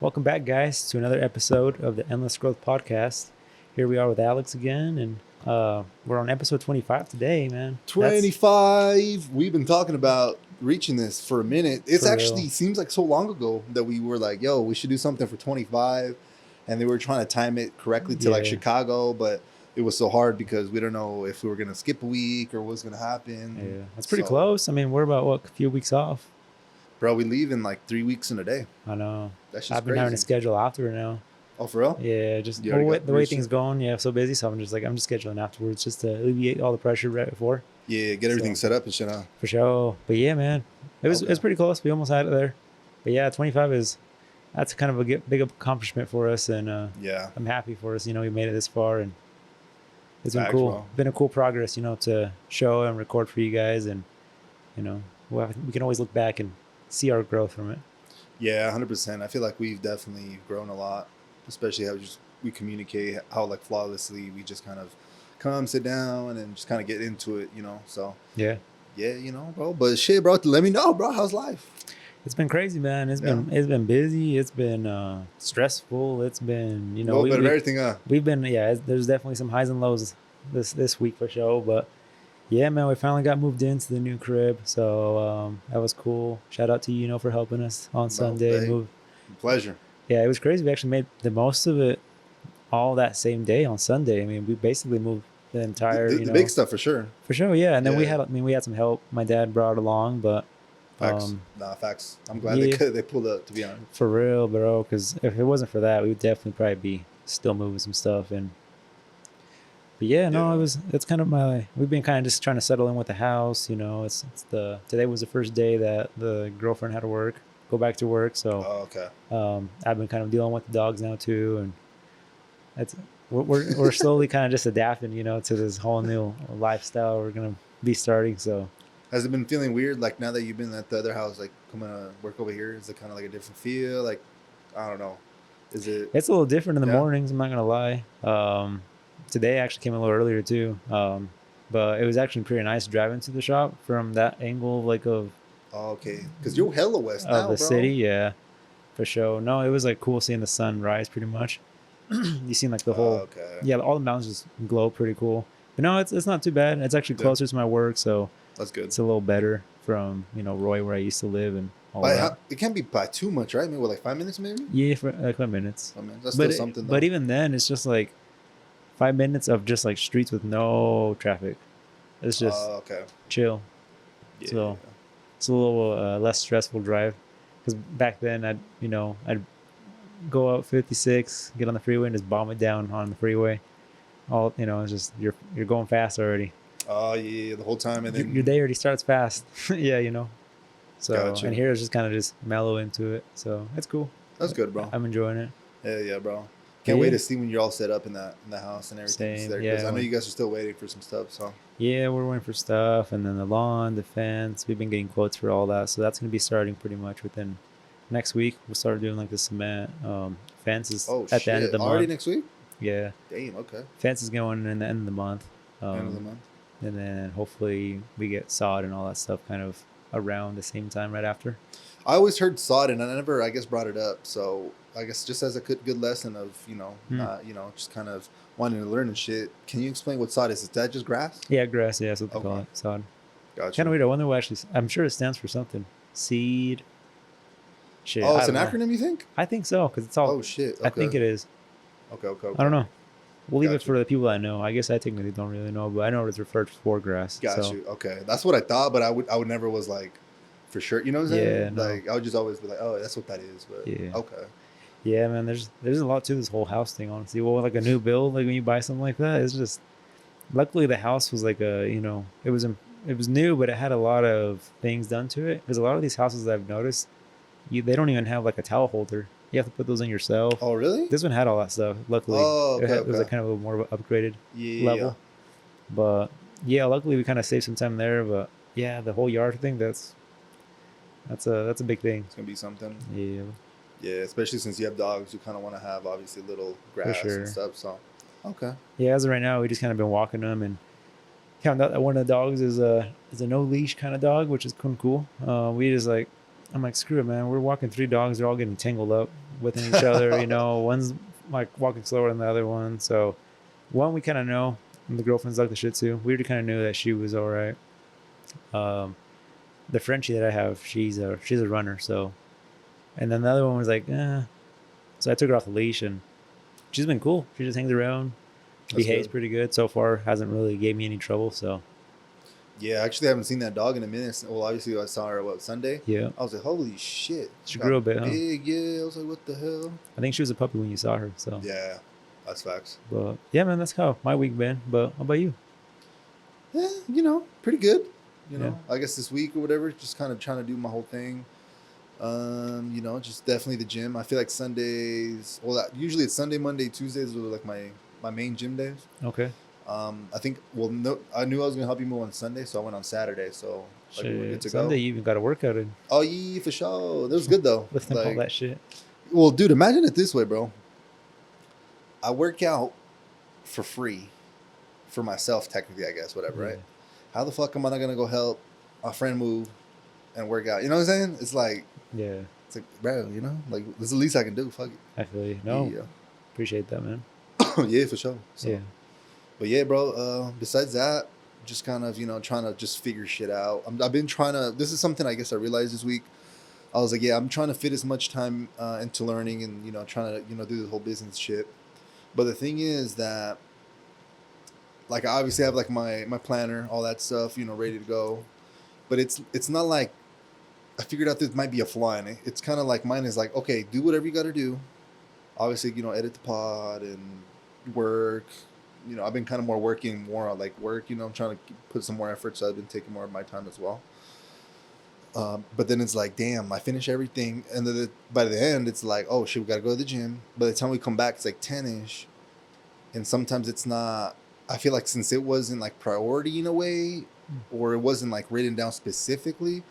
Welcome back, guys, to another episode of the Endless Growth Podcast. Here we are with Alex again, and we're on episode 25 today, man. 25. We've been talking about reaching this for a minute. It's For actually real. seems like so long ago that we were like, yo, we should do something for 25. And they were trying to time it correctly to like Yeah. Chicago, but it was so hard because we don't know if we were going to skip a week or what's going to happen. Yeah, that's pretty So, close. I mean, we're about, a few weeks off? Bro, we leave in like 3 weeks in a day. I know. That's just I've been crazy. having to schedule after now. Oh, for real? Yeah, just You already got the way reached things it? going, yeah, so busy, so I'm just scheduling afterwards just to alleviate all the pressure right before. Yeah, get everything So- set up and shit. Huh? For sure. But yeah, man, Okay. it's pretty close. We almost had it there. But yeah, 25 that's kind of a big accomplishment for us, and Yeah. I'm happy for us. We made it this far, and it's been Facts, cool. bro. Been a cool progress, to show and record for you guys, and we can always look back and see our growth from it. Yeah, 100%. I feel like we've definitely grown a lot, especially how we communicate, how like flawlessly we just kind of come, sit down, and just kind of get into it. So Yeah, yeah, bro. But shit, bro, let me know, bro. How's life? it's been crazy, man. It's Yeah. been busy. It's been stressful. It's been A little bit of everything. we've been there's definitely some highs and lows this week for sure, but. Yeah, man, we finally got moved into the new crib, so that was cool. Shout out to you, for helping us on Sunday. hey. Pleasure. Yeah, it was crazy. We actually made the most of it all that same day on Sunday. I mean, we basically moved the entire, The big stuff for sure. for sure. Yeah, and then Yeah. we had some help. My dad brought along, but Facts. Facts. I'm glad yeah. they pulled up, to be honest. for real, bro. Because if it wasn't for that, we would definitely probably be still moving some stuff. But yeah, no, Yeah. it's kind of we've been kind of just trying to settle in with the house. Today was the first day that the girlfriend had to go back to work. So Oh, okay. I've been kind of dealing with the dogs now too, and it's we're slowly kind of just adapting, to this whole new lifestyle we're gonna be starting. So Has it been feeling weird, like now that you've been at the other house, like coming to work over here? Is it kind of like a different feel? Like, I don't know. Is it? it's a little different in the Yeah. mornings. I'm not gonna lie. Today I actually came a little earlier too, but it was actually pretty nice driving to the shop from that angle, of Oh, okay, because you're hella west now, the bro. city. Yeah, for sure. No, it was cool seeing the sun rise pretty much. You seen the whole Okay. yeah, all the mountains just glow pretty cool. But no, it's not too bad. It's actually Yeah. closer to my work, so That's good. it's a little better from Roy, where I used to live, and all that. It can't be by too much, right? Maybe what, like 5 minutes, maybe. Yeah, for 5 minutes. I mean, that's But still something. but even then, it's just 5 minutes of just streets with no traffic. It's just okay. chill. Yeah. So it's a little less stressful drive. Because back then, I'd go out 56, get on the freeway, and just bomb it down on the freeway. All it's just you're going fast already. Oh yeah, the whole time, and then Your day already starts fast. Yeah, So Gotcha. and here it's just kind of just mellow into it. So it's cool. that's good, bro. I'm enjoying it. Yeah, bro. Can't Yeah. wait to see when you're all set up in the house and everything. Same, There, yeah, 'cause I know when- you guys are still waiting for some stuff. So Yeah, we're waiting for stuff, and then the lawn, the fence. We've been getting quotes for all that, so that's gonna be starting pretty much within next week. We'll start doing the cement fences at the end of the already month. next week. Yeah, Damn. Okay. fence is going in the end of the month. End of the month. And then hopefully we get sod and all that stuff kind of around the same time right after. I always heard sod, and I never, I guess, brought it up. So I guess just as a good lesson of not just kind of wanting to learn and shit. Can you explain what sod is? Is that just grass? Yeah, grass. Yeah, that's what they call Okay. it. Sod. Gotcha. Kind of weird. I wonder what actually. I'm sure it stands for something. Seed. Shit. Oh, I it's an don't know. acronym, you think? I think so because it's all. Oh shit. Okay. I think it is. Okay. I don't know. We'll leave it Gotcha. for the people that know. I guess I technically don't really know, but I know it's referred for grass. Got so. you. Okay, that's what I thought, but I would never was like for sure. You know what I'm saying? Yeah, no. Like I would just always be like, oh, that's what that is. But Yeah. okay. Yeah, man. There's a lot to this whole house thing. Honestly, well, a new build, when you buy something like that, it's just. Luckily, the house was it was new, but it had a lot of things done to it. Because a lot of these houses that I've noticed, they don't even have a towel holder. You have to put those in yourself. Oh really? This one had all that stuff. Luckily, Oh, okay, it was okay. kind of a little more of an upgraded Yeah. level. But yeah, luckily we kind of saved some time there. But yeah, the whole yard thing, that's a big thing. It's gonna be something. Yeah, Yeah, especially since you have dogs, you kind of want to have obviously little grass sure. and stuff. So okay. yeah. As of right now, we just kind of been walking them and found out that one of the dogs is a no leash kind of dog, which is kind of cool. We just I'm like, screw it, man. We're walking 3 dogs. They're all getting tangled up within each other. One's like walking slower than the other one. So one we kind of know. And the girlfriend's like the Shih Tzu. We already kind of knew that she was all right. Um, the Frenchie that I have, she's a runner. So, and then the other one was like, eh. So I took her off the leash, and she's been cool. She just hangs around, That's behaves good. pretty good so far. Hasn't really gave me any trouble. So Yeah, actually, I haven't seen that dog in a minute. Well, obviously, I saw her Sunday. yeah, I was like, holy shit, she she got grew a bit, huh? big. Yeah, I was like, what the hell? I think she was a puppy when you saw her. So, Yeah, that's facts. but yeah, man, that's how my week been. But how about you? Yeah, pretty good. Yeah. I guess this week or whatever, just kind of trying to do my whole thing. Just definitely the gym. I feel like Sundays. Well, usually it's Sunday, Monday, Tuesdays are like my main gym days. Okay. I think. Well, no, I knew I was gonna help you move on Sunday, so I went on Saturday. So like we were good Shit. to Sunday go. you even got a workout in. Oh yeah, for sure. That was good though. Lifting all Like, that shit. well, dude, imagine it this way, bro. I work out for free for myself, technically, I guess, whatever, Yeah. right? How the fuck am I not gonna go help a friend move and work out? You know what I'm saying? Yeah. It's like, bro, like this is the least I can do. Fuck I feel you. it. No, appreciate that, man. Yeah, yeah, for sure. Yeah. So, but yeah, bro. Besides that, just kind of trying to just figure shit out. I've been trying to. This is something I guess I realized this week. I was like, yeah, I'm trying to fit as much time into learning and trying to do the whole business shit. But the thing is that, like, I obviously have like my planner, all that stuff, ready to go. But it's not like I figured out there might be a flaw in it. It's kind of like mine is like, okay, do whatever you got to do. Obviously, edit the pod and work. I've been kind of more working more on like work. I'm trying to put some more effort, so I've been taking more of my time as well. But then it's like, damn, I finish everything, and then by the end, it's like, oh shit, we gotta go to the gym. By the time we come back, it's like 10ish, and sometimes it's not. I feel like since it wasn't like priority in a way, or it wasn't like written down specifically,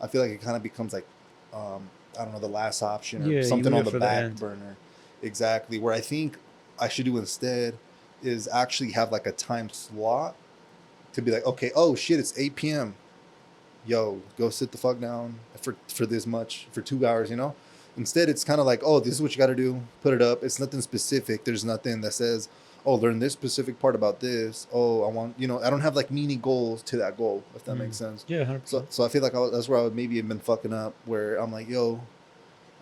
I feel like it kind of becomes like, I don't know, the last option or Yeah, you something leave on it the for the back end. burner. Exactly. Where I think I should do instead is actually have like a time slot to be like, okay, oh shit, it's 8 p.m. Yo, go sit the fuck down for this much for 2 hours. Instead it's kind of like, oh, this is what you got to do, put it up. It's nothing specific. There's nothing that says, oh, learn this specific part about this. Oh, I want, I don't have like mini goals to that goal, if that makes sense. Yeah, so 100%. so I feel like that's where I would maybe have been fucking up, where I'm like, yo,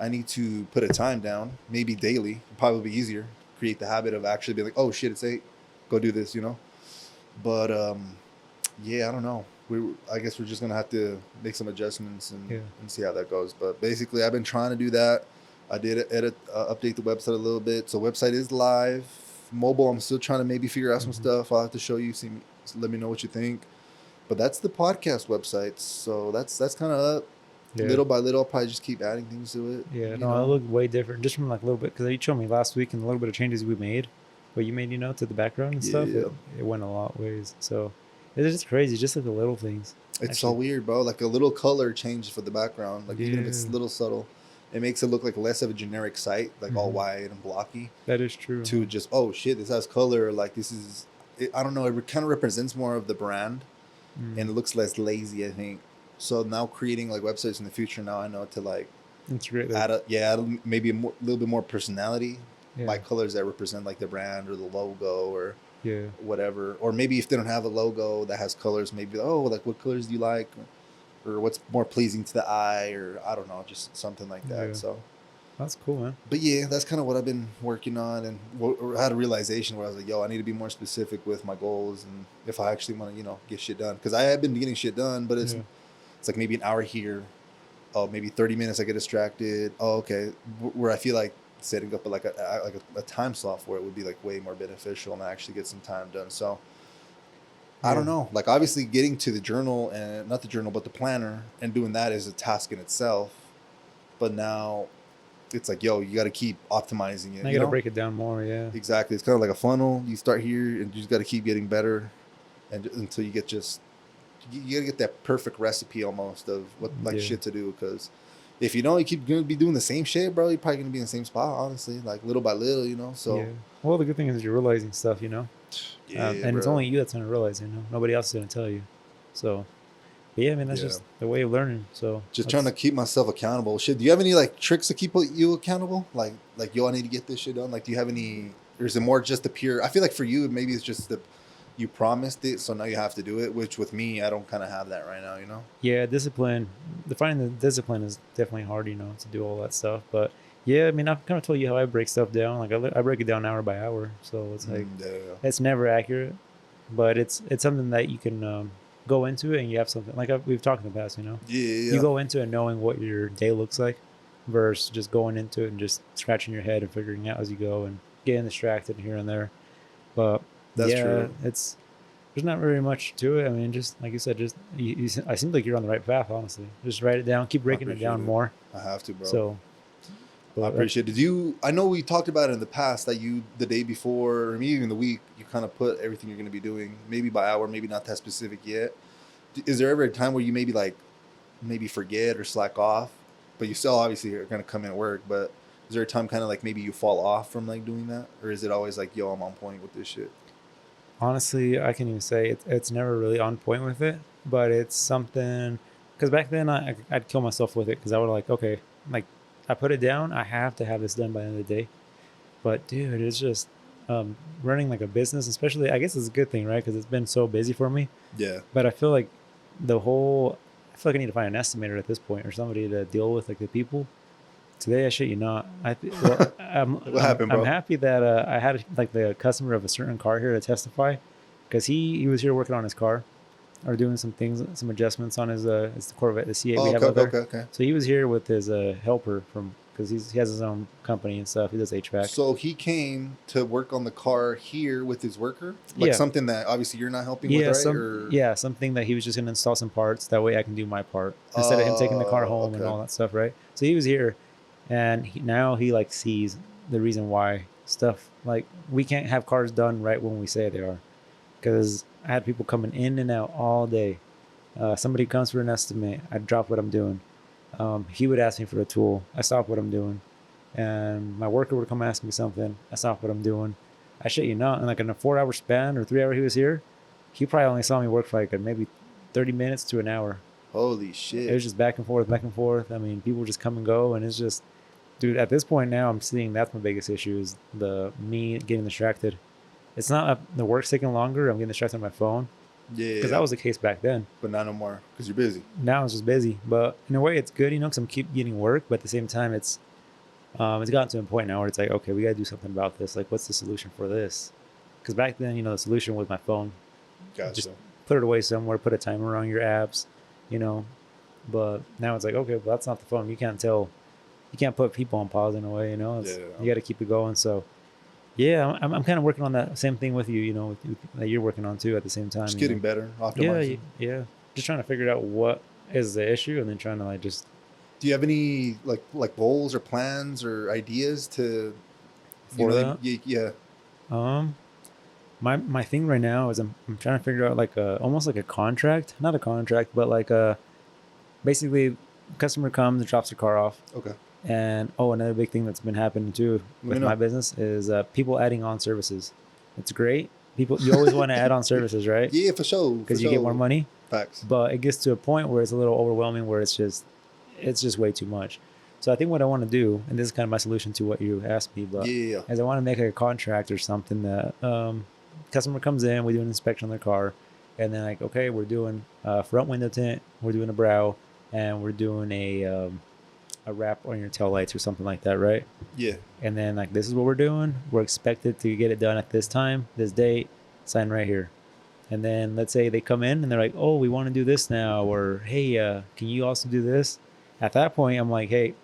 I need to put a time down, maybe daily. It'd probably be easier, create the habit of actually being like, oh shit, it's 8, go do this. But yeah, I don't know. I guess we're just gonna have to make some adjustments and, Yeah. and see how that goes. But basically, I've been trying to do that. I did update the website a little bit. So website is live. Mobile, I'm still trying to maybe figure out some Hmm. stuff. I'll have to show you. Let me know what you think. But that's the podcast website. So that's kind of up. Yeah. Little by little, I'll probably just keep adding things to it. Yeah. No, it looked way different just from like a little bit because you showed me last week and a little bit of changes we made, what you made, to the background and stuff. Yeah. It went a lot ways. So it's just crazy, just like the little things. It's so weird, bro. Like a little color change for the background. Like even if it's a Yeah. little subtle, it makes it look like less of a generic site, like all Mhm. white and blocky. That is true. To just, oh shit, this has color. Like this is, I don't know. It kind of represents more of the brand, Mm. and it looks less lazy, I think. So now creating like websites in the future, now I know to like Integrate add that. maybe a little bit more personality Yeah. by colors that represent like the brand or the logo or Yeah. whatever. Or maybe if they don't have a logo that has colors, maybe, oh, like what colors do you like, or what's more pleasing to the eye, or I don't know, just something like that. Yeah. So, That's cool, man. but yeah, that's kind of what I've been working on, and I had a realization where I was like, yo, I need to be more specific with my goals, and if I actually want to, get shit done, because I have been getting shit done, but Yeah. it's like maybe an hour here, oh, maybe 30 minutes I get distracted. Oh, okay, where I feel like setting up like a time slot for it would be like way more beneficial and actually get some time done. So I don't Yeah. know. Like obviously getting to the journal, and not the journal, but the planner, and doing that is a task in itself. But now it's like, yo, you got to keep optimizing it. I got to break it down more. Yeah. Exactly. It's kind of like a funnel. You start here, and you just got to keep getting better, and until you get you got to get that perfect recipe almost of what Yeah. shit to do. Because if you don't, you keep gonna be doing the same shit, bro. You're probably gonna be in the same spot, honestly, like little by little. So Yeah. Well, the good thing is you're realizing stuff, yeah, and it's bro. only you that's gonna realize, Nobody else is gonna tell you. So But yeah, I mean, that's Yeah. just the way of learning. So Just trying to that's keep myself accountable. Shit, do you have any like tricks to keep you accountable? Like yo, I need to get this shit done. Like, do you have any? Or is it more just the pure? I feel like for you, maybe it's just the you promised it, so now you have to do it. Which with me, I don't kind of have that right now. You know? yeah, discipline. Defining the discipline is definitely hard, to do all that stuff. But yeah, I mean, I've kind of told you how I break stuff down. Like I break it down hour by hour, so it's like Yeah. it's never accurate, but it's something that you can go into it and you have something like we've talked in the past. Yeah. You Yeah. go into it knowing what your day looks like, versus just going into it and just scratching your head and figuring out as you go and getting distracted here and there. But That's yeah, true. it's there's not very much to it. I mean, just like you said, just I seem like you're on the right path. Honestly, just write it down, keep I breaking it appreciate down it. more. I have to, bro. So, I but appreciate it. Did you? I know we talked about it in the past that you, the day before, or maybe even the week, you kind of put everything you're going to be doing, maybe by hour, maybe not that specific yet. Is there ever a time where you maybe like, maybe forget or slack off, but you still obviously are going to come in and work? But is there a time kind of like maybe you fall off from like doing that, or is it always like, yo, I'm on point with this shit? honestly, I can even say it's never really on point with it, but it's something because back then I'd kill myself with it because I would like, okay, like I put it down, I have to have this done by the end of the day. But dude, it's just running like a business, especially I guess it's a good thing, right? Because it's been so busy for me. Yeah. But I feel like the whole, I feel like I need to find an estimator at this point or somebody to deal with like the people. Today, I shit you not. Well, What happened, I'm bro? happy that I had like the customer of a certain car here to testify, because he was here working on his car, or doing some things, some adjustments on his it's the Corvette, the C8 we Oh, have okay, out okay, there. okay, okay. So he was here with his helper from because he has his own company and stuff. He does HVAC. So he came to work on the car here with his worker, like Yeah, something that obviously you're not helping with, right? Or something that he was just gonna install some parts. That way I can do my part instead of him taking the car home and okay. all that stuff, right? So he was here, and now he like sees the reason why stuff like we can't have cars done right when we say they are, because I had people coming in and out all day. Somebody comes for an estimate, I drop what I'm doing. He would ask me for a tool, I stop what I'm doing, and my worker would come ask me something, I stop what I'm doing. I shit you not, and like in a 4 hour span or 3 hour he was here, he probably only saw me work for like maybe 30 minutes to an hour. Holy It shit. was just back and forth, back and forth. I mean, people just come and go, and it's just, dude. At this point now, I'm seeing that's my biggest issue is the me getting distracted. It's not the work's taking longer. I'm getting distracted on my phone Yeah, because that was the case back then. but not no more because you're busy. Now it's just busy, but in a way, it's good, because I'm keep getting work. But at the same time, it's gotten to a point now where it's like, okay, we got to do something about this. Like, what's the solution for this? Because back then, the solution was my phone. Just Gotcha. put it away somewhere, put a timer on your apps, you know. But now it's like, okay, well, that's not the phone. You can't put people on pause in a way, Yeah. you got to keep it going. So yeah, I'm kind of working on that same thing with you, that you're working on too at the same time. Just getting better, Yeah, optimizing. yeah. Just trying to figure out what is the issue, and then trying to like just Do you have any like goals or plans or ideas to, for that. yeah. Um, my thing right now is I'm trying to figure out like almost like a contract, not a contract, but like basically, customer comes and drops their car off. Okay. And another big thing that's been happening too Let me with know. my business is people adding on services. It's great. People, you always want to add on services, right? Yeah, for sure. Because you get more money. Facts. But it gets to a point where it's a little overwhelming, where it's just way too much. So I think what I want to do, and this is kind of my solution to what you asked me, but Yeah. is I want to make like a contract or something that customer comes in, we do an inspection on their car, and then like, okay, we're doing front window tint, we're doing a brow, and we're doing a wrap on your tail lights or something like that, right? Yeah. And then like, this is what we're doing. We're expected to get it done at this time, this date, sign right here. And then let's say they come in and they're like, oh, we want to do this now, or hey, can you also do this? At that point, I'm like, hey,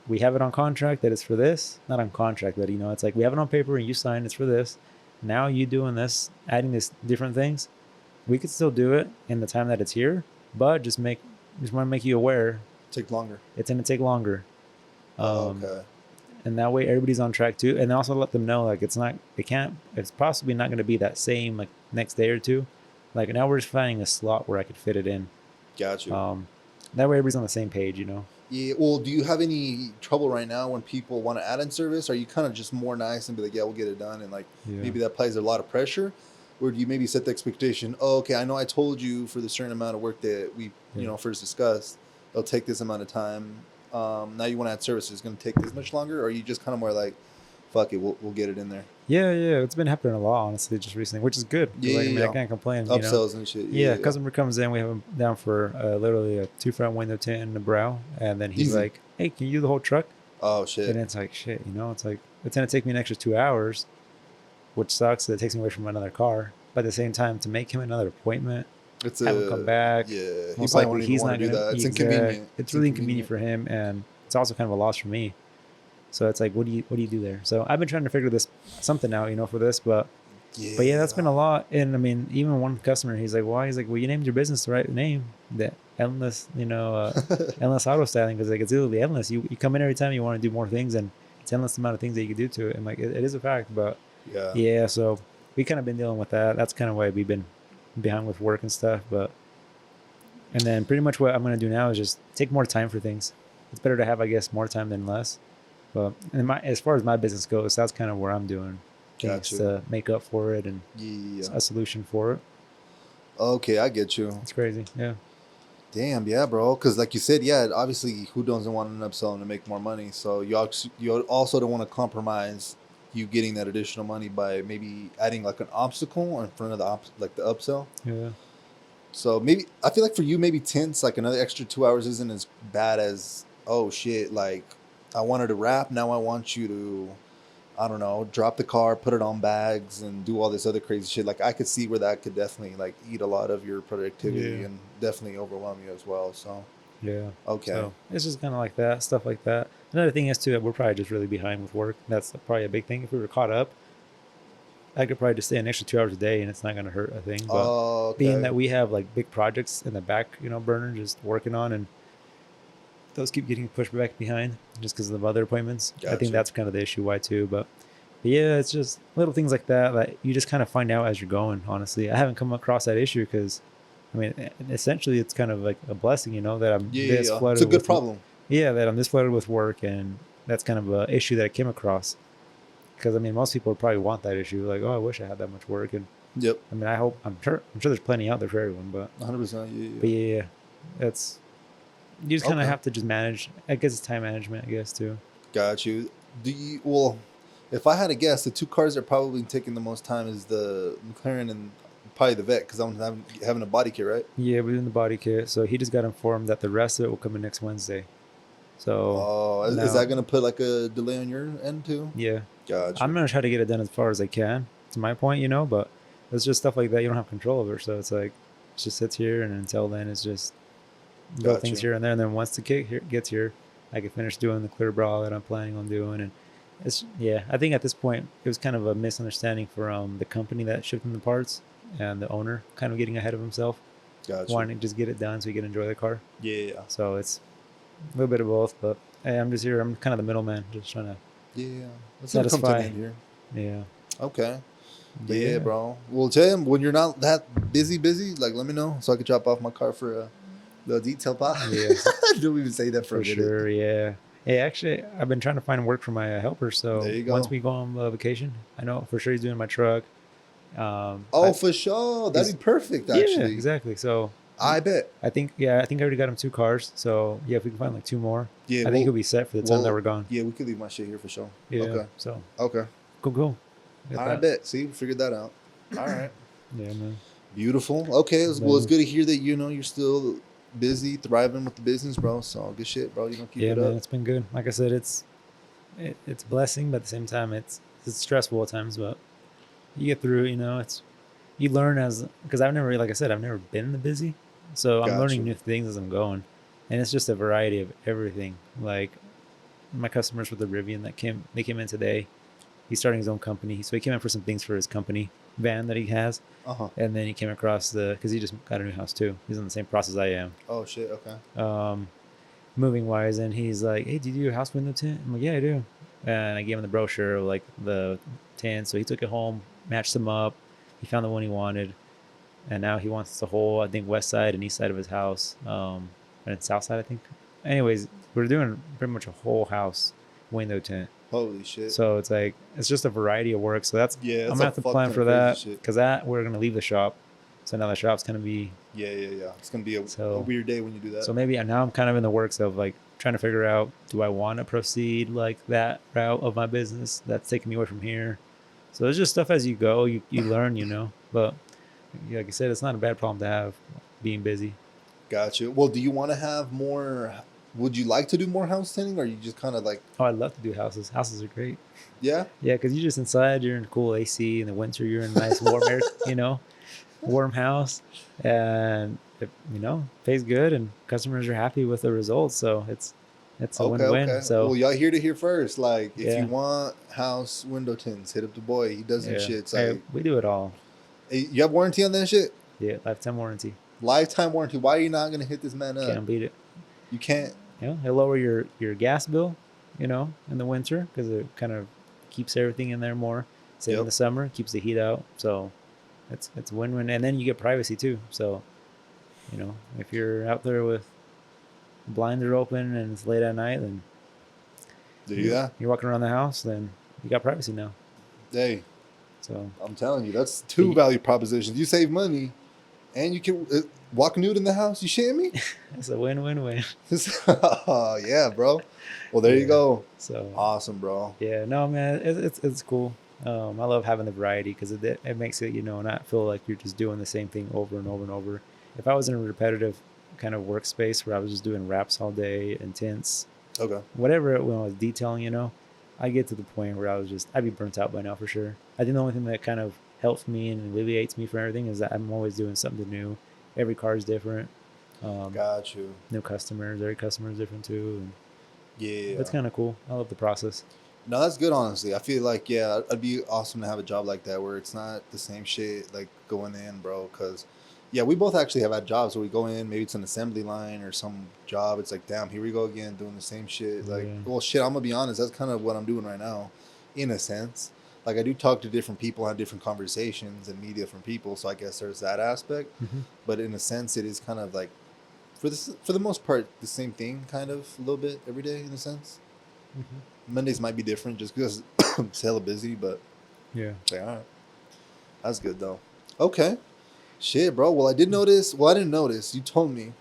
we have it on contract that it's for this. Not on contract, but it's like we have it on paper and you sign it's for this. Now you doing this, adding this different things. We could still do it in the time that it's here, but just want to make you aware Take longer. it's going to take longer. Okay. And that way everybody's on track too. And also let them know like it's possibly not going to be that same like next day or two. Like now we're just finding a slot where I could fit it in. Got you. That way everybody's on the same page, Yeah. Well, do you have any trouble right now when people want to add in service? Are you kind of just more nice and be like, yeah, we'll get it done, and like Yeah. maybe that plays a lot of pressure, or do you maybe set the expectation? Oh, okay, I know I told you for the certain amount of work that we Yeah. first discussed, it'll take this amount of time. Now you want to add services, it's going to take this much longer, or are you just kind of more like, fuck it, we'll get it in there. Yeah, yeah, it's been happening a lot, honestly, just recently, which is good. 'Cause, Yeah, like, I yeah, mean, I yeah. can't complain, you know. Upsells and shit. Yeah, Yeah, yeah, yeah. customer comes in, we have him down for literally a two front window tint and a brow, and then he's Easy. like, "Hey, can you do the whole truck?" Oh And shit. it's like, shit, you know, it's like it's gonna take me an extra 2 hours, which sucks. That it takes me away from another car. But at the same time, to make him another appointment, It's have him come a back, yeah. He most probably likely won't even he's want not to do gonna that. be It's exact. inconvenient. It's It's really inconvenient inconvenient. for him, and it's also kind of a loss for me. So it's like, what do you do there? So I've been trying to figure this something out, you know, for this, but yeah, that's Yeah. been a lot. And I mean, even one customer, he's like, why? He's like, well, you named your business the right name, the endless, endless auto styling, because like it's literally endless. You come in every time you want to do more things, and it's endless amount of things that you can do to it. And like it is a fact, but Yeah. yeah, so we kind of been dealing with that. That's kind of why we've been behind with work and stuff. But and then pretty much what I'm gonna do now is just take more time for things. It's better to have, I guess, more time than less. But as far as my business goes, that's kind of where I'm doing things Gotcha. to make up for it and Yeah. a solution for it. Okay, I get you. It's crazy. Yeah. Damn, yeah, bro. Because like you said, yeah, obviously, who doesn't want an upsell to make more money? So you also don't want to compromise you getting that additional money by maybe adding like an obstacle in front of like the upsell. Yeah. So maybe I feel like for you, maybe tints like another extra 2 hours isn't as bad as, oh shit, like I wanted to wrap, now I want you to, I don't know, drop the car, put it on bags, and do all this other crazy shit. Like I could see where that could definitely like eat a lot of your productivity Yeah. and definitely overwhelm you as well. So Yeah. okay, So it's just kind of like that, stuff like that. Another thing is too that we're probably just really behind with work. That's probably a big thing. If we were caught up, I could probably just stay an extra 2 hours a day and it's not going to hurt a thing. But being okay, that we have like big projects in the back, burner just working on, and those keep getting pushed back behind just because of other appointments. I think gotcha. that's kind of the issue why too. But yeah, it's just little things like that that you just kind of find out as you're going. Honestly, I haven't come across that issue because, I mean, essentially it's kind of like a blessing, that I'm Yeah, yeah, this yeah. It's a flooded good with, problem. yeah, that I'm this flooded with work, and that's kind of a issue that I came across. Because I mean, most people would probably want that issue, like, oh, I wish I had that much work, and Yep, I mean, I'm sure there's plenty out there for everyone, but 100%. Yeah, but yeah. yeah, that's you just kind of Okay, have to just manage. I guess it's time management, I guess too. got you. Do you well? If I had to guess, the two cars that are probably taking the most time is the McLaren and probably the Vet because I'm having a body kit, right? Yeah, we're doing the body kit, so he just got informed that the rest of it will come in next Wednesday. So Oh, is now, that gonna put like a delay on your end too? yeah, I'm Gotcha, gonna try to get it done as far as I can. To my point, but it's just stuff like that you don't have control over. So it's like it just sits here, and until then, it's just little things gotcha. here and there. And then once the kit gets here, I can finish doing the clear bra that I'm planning on doing. And it's yeah, I think at this point it was kind of a misunderstanding from the company that shipped him the parts and the owner kind of getting ahead of himself, Gotcha. wanting to just get it done so he can enjoy the car. Yeah. So it's a little bit of both, but hey, I'm just here. I'm kind of the middleman, just trying to Yeah. It's gonna come to an satisfy. end here. Yeah, Okay. but But yeah, yeah, bro. Well, Tim, when you're not that busy, like let me know so I could drop off my car for a little detail pop. yeah, Don't even say that for a for minute. sure. Yeah. Hey, actually, I've been trying to find work for my helper. There So you once go. we go on vacation, I know for sure he's doing my truck. Oh, I for sure. That'd he's be perfect, Yeah, actually. exactly. So I bet. I think I already got him 2 cars. So yeah, if we can find like two more, Yeah. I think he'll be set for the time that we're gone. Yeah, we could leave my shit here for sure. Yeah. Okay. So Okay. cool. Got I that. bet. See, we figured that out. All right. Yeah, man. Beautiful. Okay. Well, it's Man. good to hear that you're still busy, thriving with the business, bro. So good shit, bro. You gonna keep Yeah, it man. up. It's been good. Like I said, it's a blessing, but at the same time, it's stressful at times. But you get through. You learn because I've never, like I said, I've never been the busy, so I'm learning Gotcha. new things as I'm going, and it's just a variety of everything. Like my customers with the Rivian they came in today. He's starting his own company, so he came in for some things for his company van that he has, Uh huh. and then he came across because he just got a new house too. He's in the same process I am, Oh shit. Okay. um, moving wise, and he's like, "Hey, do you do a house window tint?" I'm like, "Yeah, I do," and I gave him the brochure of like the tint, so he took it home, matched them up. He found the one he wanted, and now he wants the whole, I think, west side and east side of his house, and south side, I think. Anyways, we're doing pretty much a whole house window tint, Holy shit. So it's like it's just a variety of work. So that's Yeah, I'm that's gonna a have to fuck plan ton for of crazy that shit. because that we're gonna leave the shop. So now the shop's gonna be Yeah, yeah, yeah. It's gonna be a so weird day when you do that. so maybe now I'm kind of in the works of like trying to figure out, do I want to proceed like that route of my business that's taking me away from here. So it's just stuff as you go, you learn, But like I said, it's not a bad problem to have, being busy. Gotcha. Well, do you want to have more? Would you like to do more house tending, or you just kind of like, Oh, I'd love to do houses. Houses are great. yeah? Yeah, because you're just inside, you're in cool AC. In the winter, you're in a nice warm air, warm house, and it, pays good, and customers are happy with the results. So it's a Okay, win-win. okay. So Well, y'all hear to hear first. Like, if you yeah, want house window tints, hit up the boy. He does some yeah. shit. It's Hey, like, we do it all. hey, you have warranty on that shit? Yeah, lifetime warranty. Lifetime warranty. Why are you not gonna hit this man up? Can't beat it. You can't. It'll lower your gas bill, in the winter because it kind of keeps everything in there more. Same in Yep. the summer, keeps the heat out. So it's a win-win, and then you get privacy too. So if you're out there with blinds are open and it's late at night, then Do you? you're Yeah. you're walking around the house, then you got privacy now. Hey, So I'm telling you, that's two value propositions. You save money, and you can walk nude in the house. You shitting me? it's a win-win-win. Yeah, bro. Well, there you Yeah. go. So Awesome, bro. yeah, no man, it's cool. I love having the variety because it makes it not feel like you're just doing the same thing over and over and over. If I was in a repetitive kind of workspace where I was just doing wraps all day and tints, Okay. whatever when I was detailing, I get to the point where I'd be burnt out by now for sure. I think the only thing that kind of helps me and alleviates me from everything is that I'm always doing something new. Every car is different. Got you. New customers, every customer is different too, and Yeah. that's kind of cool. I love the process. No, that's good, honestly. I feel like, yeah, it'd be awesome to have a job like that where it's not the same shit, like, going in, bro. Because, yeah, we both actually have had jobs where we go in, maybe it's an assembly line or some job. It's like, damn, here we go again, doing the same shit. Like, Yeah. well, shit, I'm going to be honest. That's kind of what I'm doing right now, in a sense. Like, I do talk to different people, have different conversations, and meet different people. So I guess there's that aspect. Mm-hmm. But in a sense, it is kind of like, for the most part, the same thing, kind of, a little bit every day, in a sense. Mm-hmm. Mondays might be different just because it's hella busy, but Yeah. it's like, all right. That's good, though. Okay. Shit, bro. Well, I did notice. Well, I didn't notice. You told me.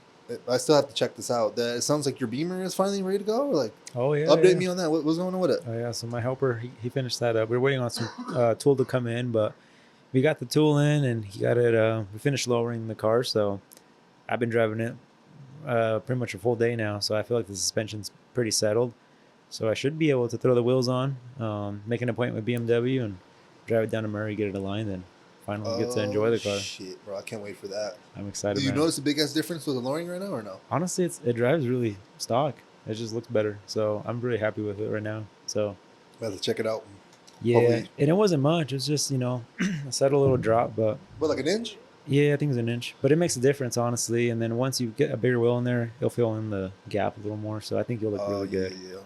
I still have to check this out. That it sounds like your Beamer is finally ready to go. Or like, Oh yeah. update Yeah. me on that. What's going on with it? Oh yeah. So my helper, he finished that up. We're waiting on some tool to come in, but we got the tool in and he got it. We finished lowering the car, so I've been driving it pretty much a full day now. So I feel like the suspension's pretty settled. So I should be able to throw the wheels on, make an appointment with BMW, and drive it down to Murray, get it aligned, and finally get to enjoy Oh, the car. shit, bro. I can't wait for that. I'm excited, Do you man. notice a big ass difference with the lowering right now or no? Honestly, it drives really stock. It just looks better. So I'm really happy with it right now. So I have to check it out. yeah, Hopefully. and it wasn't much. It's just a subtle little drop, but What, like an inch? yeah, I think it's an inch. But it makes a difference, honestly. And then once you get a bigger wheel in there, it'll fill in the gap a little more. So I think you'll look Oh, really yeah, good. yeah.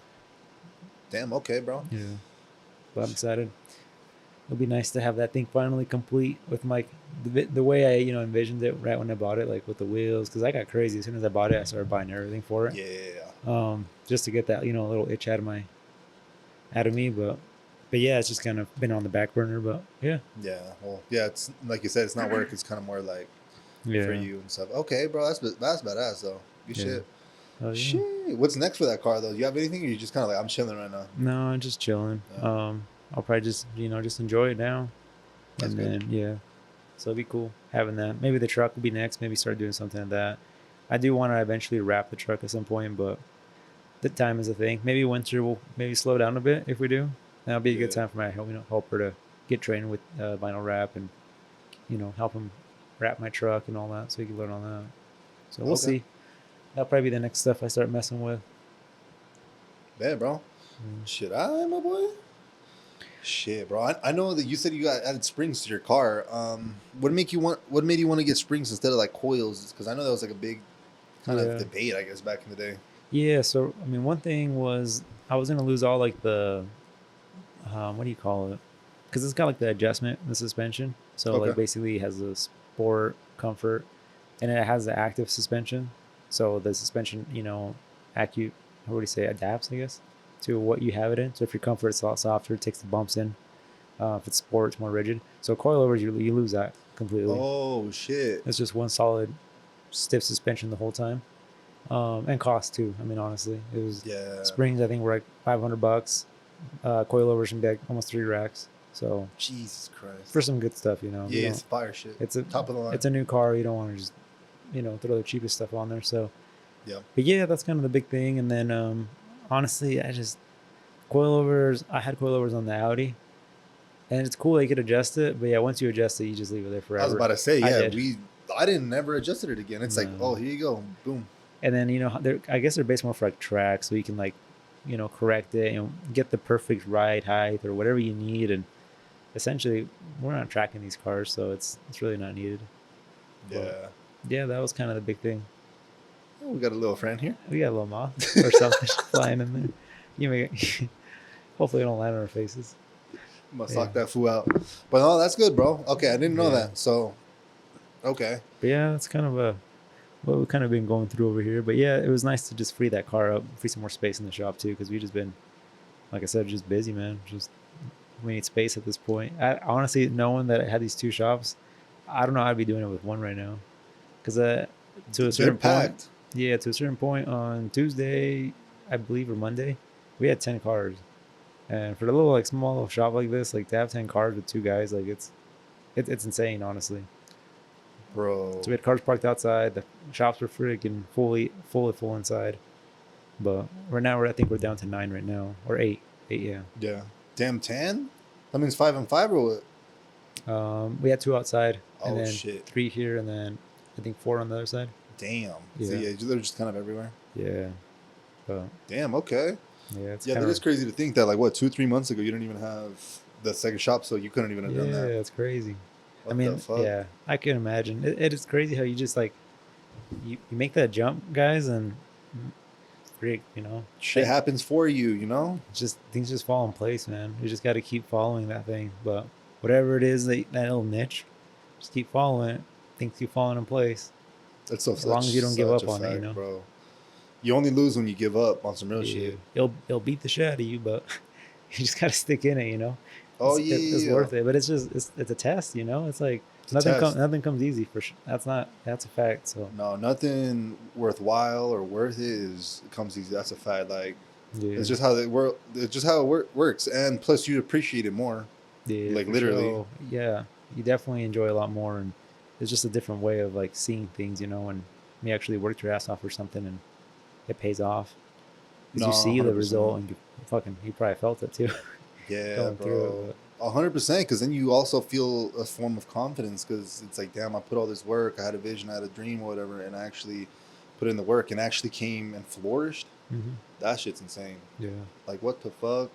Damn, okay, bro. Yeah, but I'm excited. It'll be nice to have that thing finally complete with my the way I envisioned it right when I bought it, like with the wheels. Because I got crazy as soon as I bought it. I started buying everything for it. Yeah. Just to get that little itch out of me. But yeah, it's just kind of been on the back burner. But yeah, Yeah. Well, yeah, it's like you said, it's not work. It's kind of more like yeah, for you and stuff. Okay, bro. That's badass, though. Good Yeah. shit. Oh, yeah. Shit. What's next for that car, though? Do you have anything, or you just kind of like, I'm chilling right now? No, I'm just chilling. Yeah. I'll probably just enjoy it now, That's and good. then yeah, so it'll be cool having that. Maybe the truck will be next. Maybe start doing something like that. I do want to eventually wrap the truck at some point, but the time is a thing. Maybe winter will maybe slow down a bit if we do. That'll be a good Yeah. time for my helper to get trained with vinyl wrap and help him wrap my truck and all that, so he can learn on that. So we'll Okay. see. That'll probably be the next stuff I start messing with. Yeah, bro. Mm. Shit, my boy. Shit, bro. I know that you said you got added springs to your car. What made you want to get springs instead of like coils? Because I know that was like a big kind Yeah. of debate, I guess, back in the day. Yeah, so I mean, one thing was I was gonna lose all like the what do you call it? Because it's got like the adjustment in the suspension. So like Okay. basically it has the sport comfort, and it has the active suspension. So the suspension, how would you say, adapts, I guess. to what you have it in. So if your comfort is a lot softer, it takes the bumps in. If it's sport, it's more rigid. So coilovers, you lose that completely. Oh shit. It's just one solid stiff suspension the whole time. And cost too. I mean, honestly, it was Yeah. springs. I think were like $500. Coilovers can be like almost 3 racks. So Jesus Christ. for some good stuff, you know, you Yeah, it's don't. fire shit. It's a Top of the line. it's a new car. You don't want to just throw the cheapest stuff on there. So, Yeah. but yeah, that's kind of the big thing. And then honestly, I just coilovers. I had coilovers on the Audi, and it's cool. You could adjust it, but yeah, once you adjust it, you just leave it there forever. I was about to say, I yeah, did. I didn't never adjusted it again. It's like, No. oh, here you go, boom. And then I guess they're based more for like track, so you can like correct it and get the perfect ride height or whatever you need. And essentially, we're not tracking these cars, so it's really not needed. Yeah. But yeah, that was kind of the big thing. Oh, we got a little friend here. We got a little moth or something flying in there. You may hopefully it don't land on our faces. Must knock that fool out. But no, that's good, bro. Okay, I didn't know that. So, okay. But yeah, that's kind of what we've kind of been going through over here. But yeah, it was nice to just free that car up, free some more space in the shop too, because we've just been, like I said, just busy, man. Just we need space at this point. I honestly, knowing that I had these two shops, I don't know how I'd be doing it with one right now, because to a certain point, yeah, to a certain point on Tuesday, I believe, or Monday, we had 10 cars, and for the little like small little shop like this, like to have 10 cars with two guys, like it's insane, honestly. Bro. So we had cars parked outside. The shops were freaking fully full inside. But right now, I think we're down to 9 right now, or 8. 8, yeah. Yeah. Damn, 10? That means 5 and 5 or what? We had 2 outside, and Oh, then shit. 3 here, and then I think 4 on the other side. Damn. Yeah. So, yeah, they're just kind of everywhere. Yeah. But Damn, okay. yeah, it's Yeah, that is crazy to think that, like, what, 2-3 months ago, you didn't even have the second shop, so you couldn't even have done that. Yeah, it's crazy. What I mean, the fuck? yeah, I can imagine. It is crazy how you just like you make that jump, guys, and freak, Shit happens for you, you know? just things just fall in place, man. You just got to keep following that thing. But whatever it is, that little niche, just keep following it. Things keep falling in place. That's so As long as you don't give up on it, bro. You only lose when you give up on some real shit. It'll beat the shit out of you, but you just gotta stick in it, Oh, it's worth it. But it's just it's a test, It's like nothing comes easy for sure. That's a fact. So No, nothing worthwhile or worth it comes easy. That's a fact. Like, yeah, it's just how it works. And plus, you appreciate it more. yeah, like for literally. sure. Yeah, you definitely enjoy a lot more, and it's just a different way of like seeing things, and you actually worked your ass off for something and it pays off. Because you see the 100%. result, and you probably felt it too. Yeah, going bro. through it. 100%. Because then you also feel a form of confidence. Because it's like, damn, I put all this work. I had a vision, I had a dream, or whatever, and I actually put in the work and actually came and flourished. Mm-hmm. That shit's insane. Yeah, Like, what the fuck?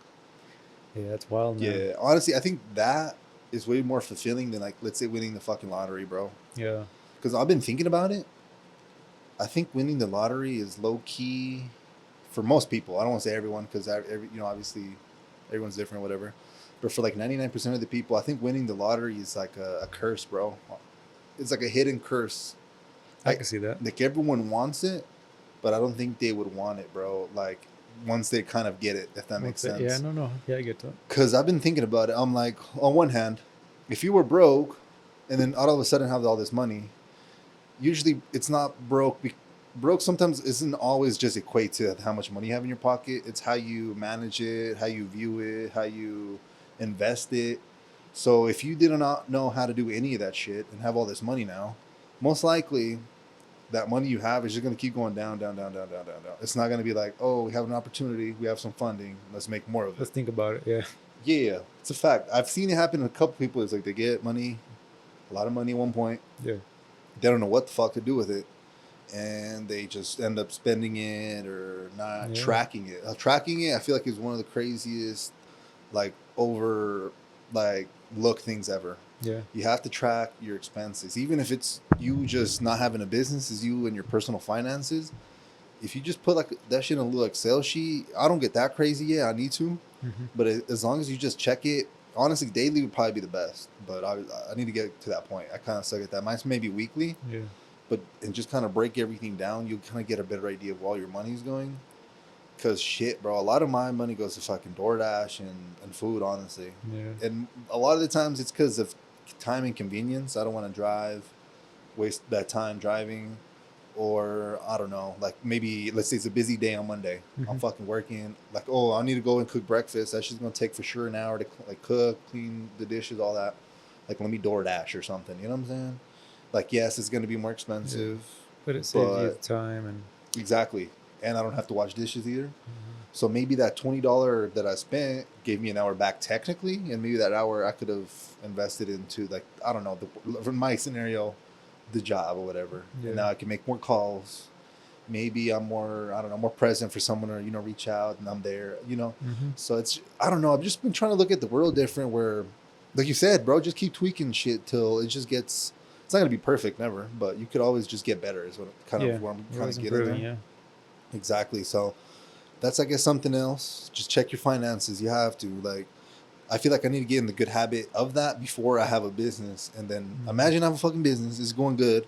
yeah, that's wild, man. Yeah, honestly, I think that is way more fulfilling than, like, let's say winning the fucking lottery, bro. Yeah, Because I've been thinking about it. I think winning the lottery is low key for most people. I don't want to say everyone because obviously everyone's different, whatever. But for like 99% of the people, I think winning the lottery is like a curse, bro. It's like a hidden curse. I can see that. Like everyone wants it, but I don't think they would want it, bro. Like once they kind of get it, if that makes sense. Yeah, no, yeah, I get that. Because I've been thinking about it. I'm like, on one hand, if you were broke and then all of a sudden have all this money, usually it's not broke. Broke sometimes isn't always just equate to how much money you have in your pocket. It's how you manage it, how you view it, how you invest it. So if you did not know how to do any of that shit and have all this money now, most likely that money you have is just going to keep going down, down, down, down, down, down, down. It's not going to be like, oh, we have an opportunity, we have some funding, let's make more of it. Let's think about it. Yeah. Yeah, it's a fact. I've seen it happen to a couple people. It's like they get money, a lot of money at one point. Yeah. They don't know what the fuck to do with it. And they just end up spending it or not tracking it. Tracking it, I feel like, is one of the craziest, like, look things ever. Yeah. You have to track your expenses. Even if it's you just not having a business, is you and your personal finances. If you just put like that shit in a little Excel sheet, I don't get that crazy yet. I need to. Mm-hmm. But as long as you just check it, honestly, daily would probably be the best. But I need to get to that point. I kind of suck at that. Mine's maybe weekly. Yeah. But and just kind of break everything down, you'll kind of get a better idea of where all your money's going. Cause shit, bro, a lot of my money goes to fucking DoorDash and food, honestly. Yeah. And a lot of the times it's because of time and convenience. I don't want to drive, waste that time driving, or I don't know, like maybe let's say it's a busy day on Monday. I'm Hmm. fucking working. Like, oh, I need to go and cook breakfast. That's just gonna take for sure an hour to like cook, clean the dishes, all that. Like, let me DoorDash or something. You know what I'm saying? Like, yes, it's gonna be more Yeah. expensive, But it saves you the but time and. exactly, and I don't have to wash dishes either. Mhm. So maybe that $20 that I spent gave me an hour back technically, and maybe that hour I could have invested into like I don't know, from my scenario, the job or whatever. And Yeah. now I can make more calls. Maybe I'm more I don't know more present for someone or reach out and I'm there. Hmm. So it's I don't know. I've just been trying to look at the world different. Where, like you said, bro, just keep tweaking shit till it just gets. It's not gonna be perfect, never, but you could always just get better. Is what kind of Yeah. where I'm You're kind always of getting improving. there. Yeah. Exactly. So that's I guess something else. Just check your finances. You have to like. I feel like I need to get in the good habit of that before I have a business. And then Hmm. imagine I have a fucking business, it's going good,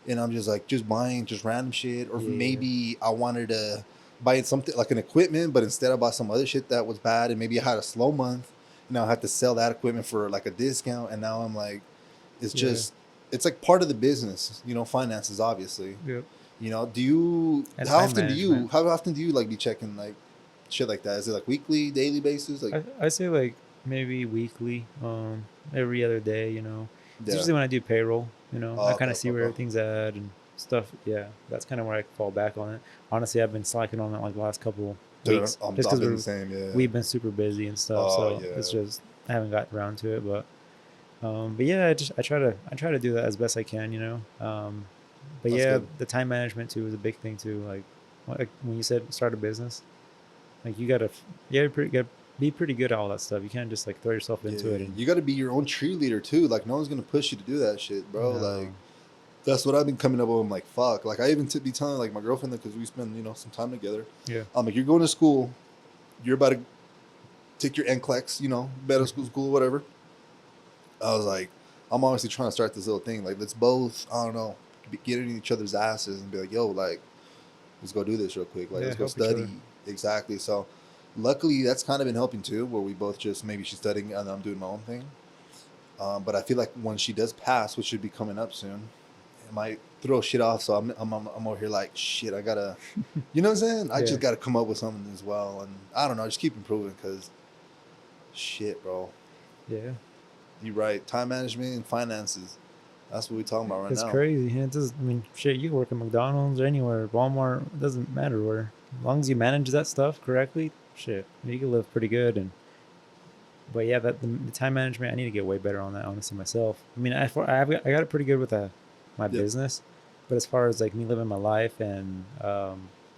and I'm just like just buying just random shit, or Yeah. maybe I wanted to buy something like an equipment, but instead I bought some other shit that was bad, and maybe I had a slow month, and now I have to sell that equipment for like a discount, and now I'm like, it's Yeah. just it's like part of the business, finances, obviously. Yep. Do you And how time often do you management. how often do you like be checking like shit like that? Is it like weekly, daily basis? Like, I say like maybe weekly, every other day. It's yeah. usually when I do payroll. I Oh, okay, kind of okay, see where okay. everything's at and stuff. Yeah, that's kind of where I fall back on it. Honestly, I've been slacking on it like the last couple Dude, weeks, just I've because been the same, yeah. we've been super busy and stuff. Oh, So it's yeah. just I haven't gotten around to it. But yeah, I try to do that as best I can. But That's yeah, good. the time management too is a big thing too. Like when you said start a business, like you gotta gotta be pretty good at all that stuff. You can't just like throw yourself into Yeah, it and you got to be your own cheerleader too. Like, no one's gonna push you to do that shit, bro. Like, no. that's what I've been coming up with. I'm like, fuck. Like, I even be telling like my girlfriend that because we spend some time together. Yeah. I'm like, you're going to school. You're about to take your NCLEX, middle Hmm. school, whatever. I was like, I'm honestly trying to start this little thing. Like, let's both, I don't know, get in each other's asses and be like, yo, like, let's go do this real quick. Like, Yeah, let's go help each study. other. Exactly. So, luckily, that's kind of been helping too, where we both just maybe she's studying and I'm doing my own thing. But I feel like when she does pass, which should be coming up soon, it might throw shit off. So I'm over here like, shit, I gotta, you know what I'm saying? I Yeah. just gotta come up with something as well. And I don't know, just keep improving because shit, bro. Yeah. You're right. Time management and finances. That's what we're talking about right It's now. crazy. Yeah, it does. I mean, shit. You can work at McDonald's or anywhere, Walmart. It doesn't matter where. As long as you manage that stuff correctly, shit, you can live pretty good. But yeah, the time management, I need to get way better on that. Honestly, myself. I mean, I got it pretty good with my Yep. business, but as far as like me living my life and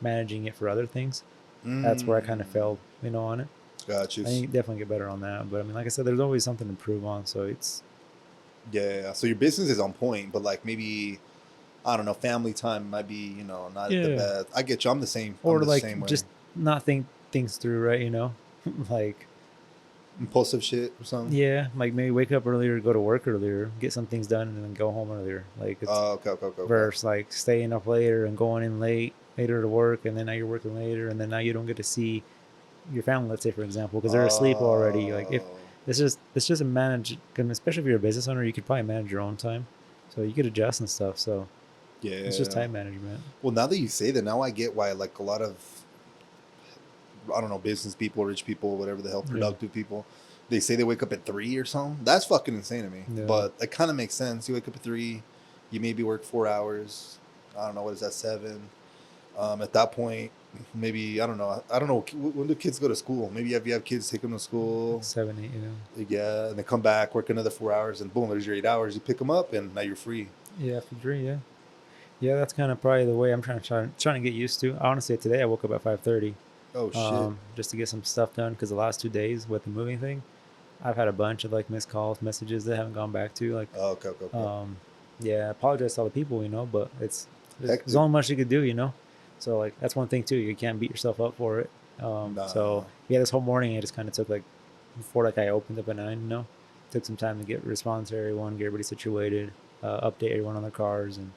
managing it for other things, that's where I kind of Mm, failed. On it. got you. I need to definitely get better on that. But I mean, like I said, there's always something to improve on. So it's Yeah, yeah, yeah. So your business is on point, but like maybe I don't know, family time might be not the yeah, best. I get you. I'm the same. I'm or the like same way. just not think things through, right? Like Impulsive shit or something. yeah, like maybe wake up earlier, go to work earlier, get some things done, and then go home earlier. Like it's Oh, okay, okay, okay, okay. versus like staying up later and going in later to work, and then now you're working later, and then now you don't get to see your family. Let's say, for example, because they're asleep already. Like if Oh, it's just a manage, especially if you're a business owner, you could probably manage your own time, so you could adjust and stuff. So it's just yeah. time management. Well, now that you say that, now I get why like a lot of I don't know business people, rich people, whatever the hell, Yeah, productive people, they say they wake up at 3 or something. That's fucking insane to me. yeah, But it kind of makes sense. You wake up at 3, you maybe work 4 hours. I don't know what is that 7. At that point, maybe I don't know. I don't know when do kids go to school. Maybe if you have kids, take them to like school. 7, 8. Yeah, and then come back, work another 4 hours, and boom, there's your 8 hours. You pick them up, and now you're free. Yeah, after 3. Yeah, yeah. That's kind of probably the way I'm trying to get used to. Honestly, today I woke up at 5:30, Oh shit. just to get some stuff done because the last 2 days with the moving thing, I've had a bunch of like missed calls, messages that haven't gone back to. Like, Oh, okay, okay, okay. yeah, I apologize to all the people, but there's Hectic. only much you could do. So like that's one thing too. You can't beat yourself up for it. So Nah. yeah, this whole morning I just kind of took like before like I opened up at 9. Took some time to get response to everyone, get everybody situated, update everyone on their cars, and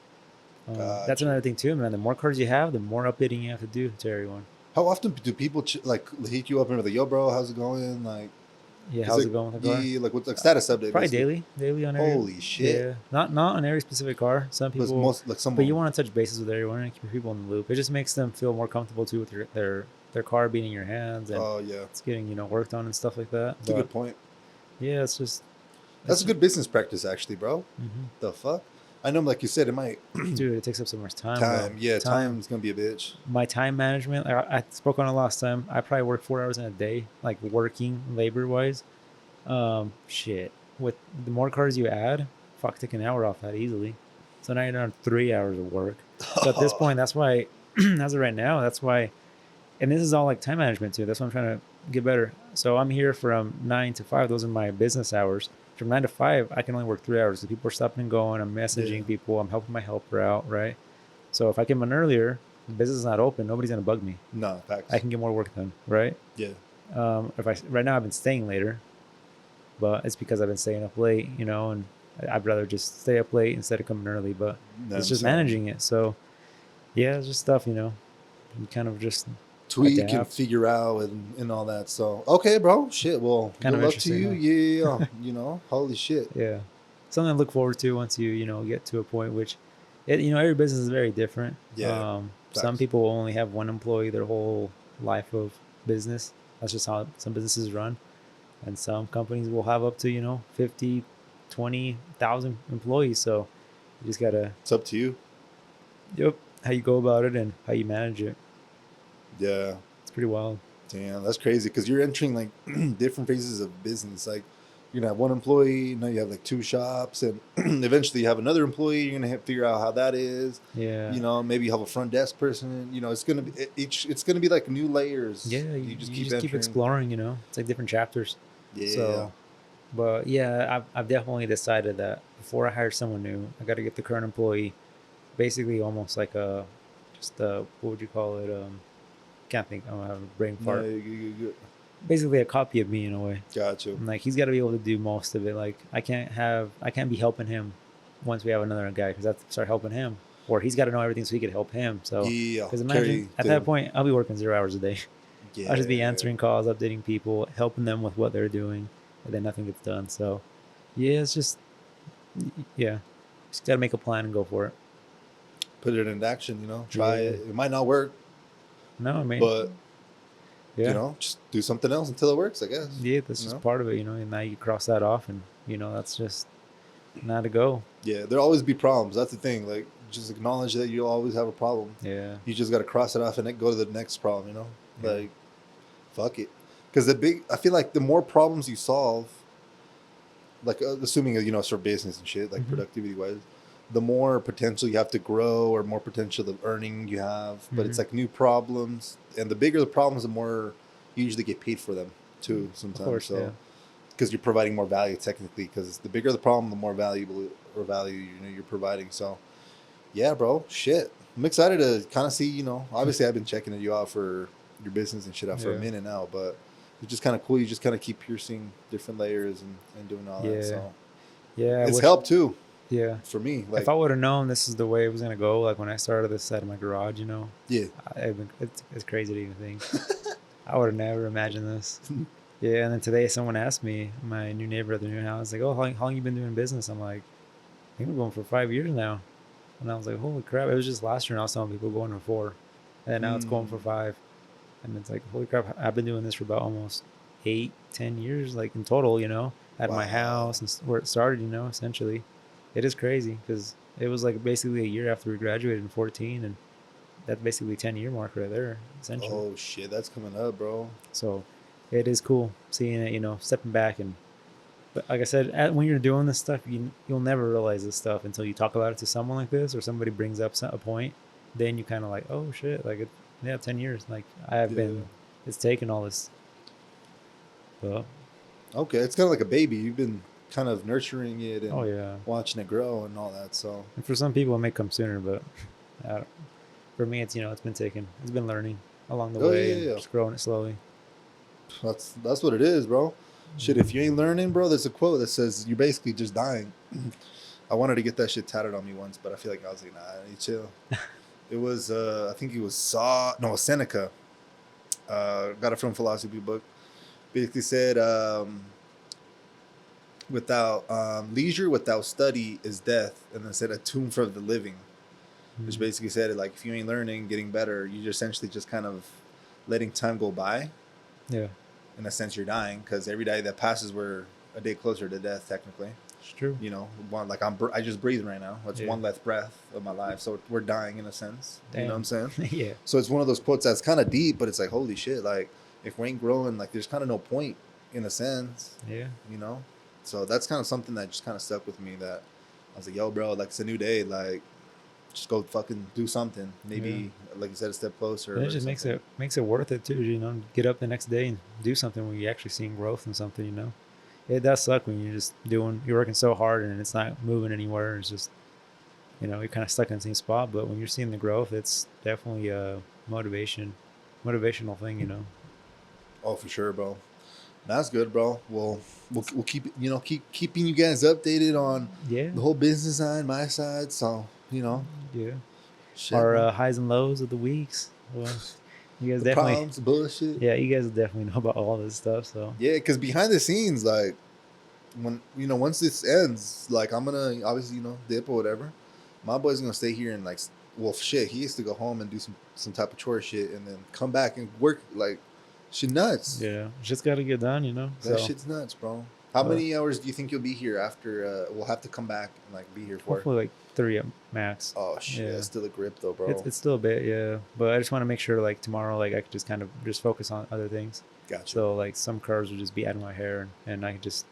that's Got you. another thing too, man. The more cars you have, the more updating you have to do to everyone. How often do people like hit you up and be like, "Yo, bro, how's it going?" Like, Yeah, is how's it it going with the car? yeah, like what's like status update Probably basically? daily on every. Holy shit! Yeah, not on every specific car. Some But people, most like some but of you them. want to touch bases with everyone and keep people in the loop. It just makes them feel more comfortable too with their car being in your hands and Oh yeah, it's getting worked on and stuff like that. that's a But good point. yeah, That's it's a just good business practice, actually, bro. hmm The fuck? I know, like you said, it might dude, it takes up so much time, bro. time. Yeah, Time. time's gonna be a bitch. My time management. I spoke on it last time. I probably work 4 hours in a day, like working labor wise. Shit. With the more cars you add, fuck, take an hour off that easily. So now you're down 3 hours of work. So at this Oh, point, that's why, as of right now, that's why, and this is all like time management too. That's why I'm trying to get better. So I'm here from 9 to 5. Those are my business hours. From 9 to 5, I can only work 3 hours. So people are stopping and going. I'm yeah. messaging people. I'm helping my helper out, right? So if I come in earlier, the business is not open. Nobody's gonna bug me. No, I facts. can get more work done, right? Yeah. If I right now I've been staying later, but it's because I've been staying up late, and I'd rather just stay up late instead of coming early. But No, it's I'm just saying managing it. So yeah, it's just stuff, you kind of just tweak and adapt. figure out and all that. So okay, bro. Shit. Well, Kind good of luck to interesting, you. huh? Yeah. Holy shit. Yeah, something to look forward to once you get to a point which, every business is very different. Yeah. Some Facts. people only have one employee their whole life of business. That's just how some businesses run, and some companies will have up to 50, 20,000 employees. So you just gotta. It's up to you. Yep. How you go about it and how you manage it. Yeah. It's pretty wild. Damn, that's crazy because you're entering like different phases of business. Like you're gonna have one employee, now you have like two shops, and eventually you have another employee. You're gonna have to figure out how that is. Yeah. Maybe you have a front desk person. It's gonna be each. It's gonna be like new layers. Yeah. You just You keep just keep entering. exploring, It's like different chapters. Yeah, So, but yeah, I've definitely decided that before I hire someone new, I got to get the current employee basically almost like what would you call it? Can't think. I'm having a brain no, fart. you Basically a copy of me in a way. got you. I'm like, he's got to be able to do most of it. Like I can't be helping him once we have another guy because I have to start helping him, or he's got to know everything so he could help him. So, Yeah, because imagine carry at that the point, I'll be working 0 hours a day. I'll just be yeah. answering calls, updating people, helping them with what they're doing, and then nothing gets done. So, yeah, it's just yeah, just gotta make a plan and go for it. Put it into action. Try Yeah. it. It might not work, No, I mean, but yeah, just do something else until it works. I guess. yeah, that's You just know. part of it, and now you cross that off, and that's just not to go. Yeah, there'll always be problems. That's the thing. Like, just acknowledge that you'll always have a problem. Yeah, You just got to cross it off and then go to the next problem. yeah, Like, fuck it. Because I feel like the more problems you solve, like assuming it's for business and shit, like hmm productivity wise, the more potential you have to grow or more potential of earning you have. But it's hmm like new problems, and the bigger the problems, the more you usually get paid for them too. of Sometimes, course, yeah, so because you're providing more value technically. Because the bigger the problem, the more valuable or value you're providing. So yeah, bro, shit. I'm excited to kind of see. Obviously I've been checking you out for your business and shit out for a yeah, minute now, but it's just kind of cool. You just kind of keep piercing different layers and doing all that. yeah, So yeah. I it's wish, helped too yeah. for me. If Like, I would have known this is the way it was gonna go, like when I started this side of my garage, yeah, it's crazy to even think. I would have never imagined this. Yeah, and then today someone asked me, my new neighbor at the new house, like, "Oh, how long you been doing business?" I'm like, "I think we're going for 5 years now." And I was like, "Holy crap!" It was just last year, and I was telling people going for 4, and then now it's going for mm, 5, and it's like, holy crap! I've been doing this for about almost 8, 10 years, like in total, at my wow. house and where it started, essentially. It is crazy because it was like basically a year after we graduated in 14, and that's basically 10-year mark right there, essentially. Oh shit, that's coming up, bro. So it is cool seeing it, stepping back and but like I said, when you're doing this stuff, you'll never realize this stuff until you talk about it to someone like this or somebody brings up a point. Then you kind of like, oh shit, like yeah, 10 years. Like I have Yeah. been, it's taken all this, but Okay, it's kind of like a baby. You've been kind of nurturing it oh and yeah. watching it grow and all that. So And for some people, it may come sooner, but for me, it's been taken. It's been learning along the oh way yeah, and yeah, yeah. just growing it slowly. That's what it is, bro. Shit, if you ain't learning, bro, there's a quote that says you're basically just dying. I wanted to get that shit tatted on me once, but I feel like I was like, nah, I need to chill. It was, I think it was Seneca. Got it from a philosophy book. Basically said, without leisure, without study is death, and then said a tomb for the living, which Mm. basically said like if you ain't learning, getting better, you're essentially just kind of letting time go by. Yeah, In a sense, you're dying because every day that passes, we're a day closer to death, technically. it's true. You know, one like I just breathe right now. That's Yeah. one less breath of my life, so we're dying in a sense. You know what I'm Damn. saying? Yeah. So it's one of those quotes that's kind of deep, but it's like holy shit. Like if we ain't growing, like there's kind of no point in a sense. Yeah. You know, so that's kind of something that just kind of stuck with me. That I was like, yo, bro, like it's a new day. Like just go fucking do something. Maybe like you said, a step closer. And it Or just something. makes it worth it too. You know, get up the next day and do something when you're actually seeing growth in something. You know, it does suck when you're working so hard and it's not moving anywhere. It's just, you're kind of stuck in the same spot. But when you're seeing the growth, it's definitely a motivational thing. You know. Oh, for sure, bro. That's good, bro. Well, we'll keep keep keeping you guys updated on Yeah. the whole business side, my side. So Yeah. shit, Our man. highs and lows of the weeks. Well, you guys The definitely, problems, the bullshit. yeah, you guys definitely know about all this stuff. So Yeah, because behind the scenes, like when once this ends, like I'm gonna obviously dip or whatever. My boy's gonna stay here and like, well, shit. He used to go home and do some type of chore shit, and then come back and work like shit nuts. yeah, just got to get done. That So shit's nuts, bro. How but many hours do you think you'll be here after? We'll have to come back and like be here for. hopefully like 3 at max. Oh shit, Yeah. that's still a grip though, bro. It's still a bit, yeah. But I just want to make sure like tomorrow, like I could just kind of just focus on other things. Gotcha. So like some curves would just be out of my hair, and I could just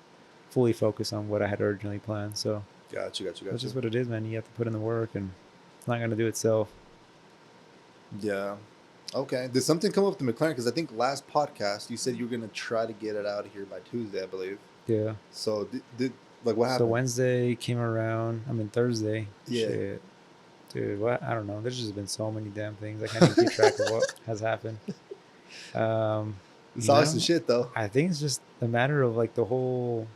fully focus on what I had originally planned. So Gotcha. that's just what it is, man. You have to put in the work, and it's not gonna do itself. Yeah. Okay. Did something come up to McLaren? Because I think last podcast you said you were gonna try to get it out of here by Tuesday, I believe. Yeah. So did like what So happened? Wednesday came around. I mean Thursday. Yeah. Shit. Dude, what? I don't know. There's just been so many damn things. I can't even keep track of what has happened. It's You always some know, shit though. I think it's just a matter of like the whole.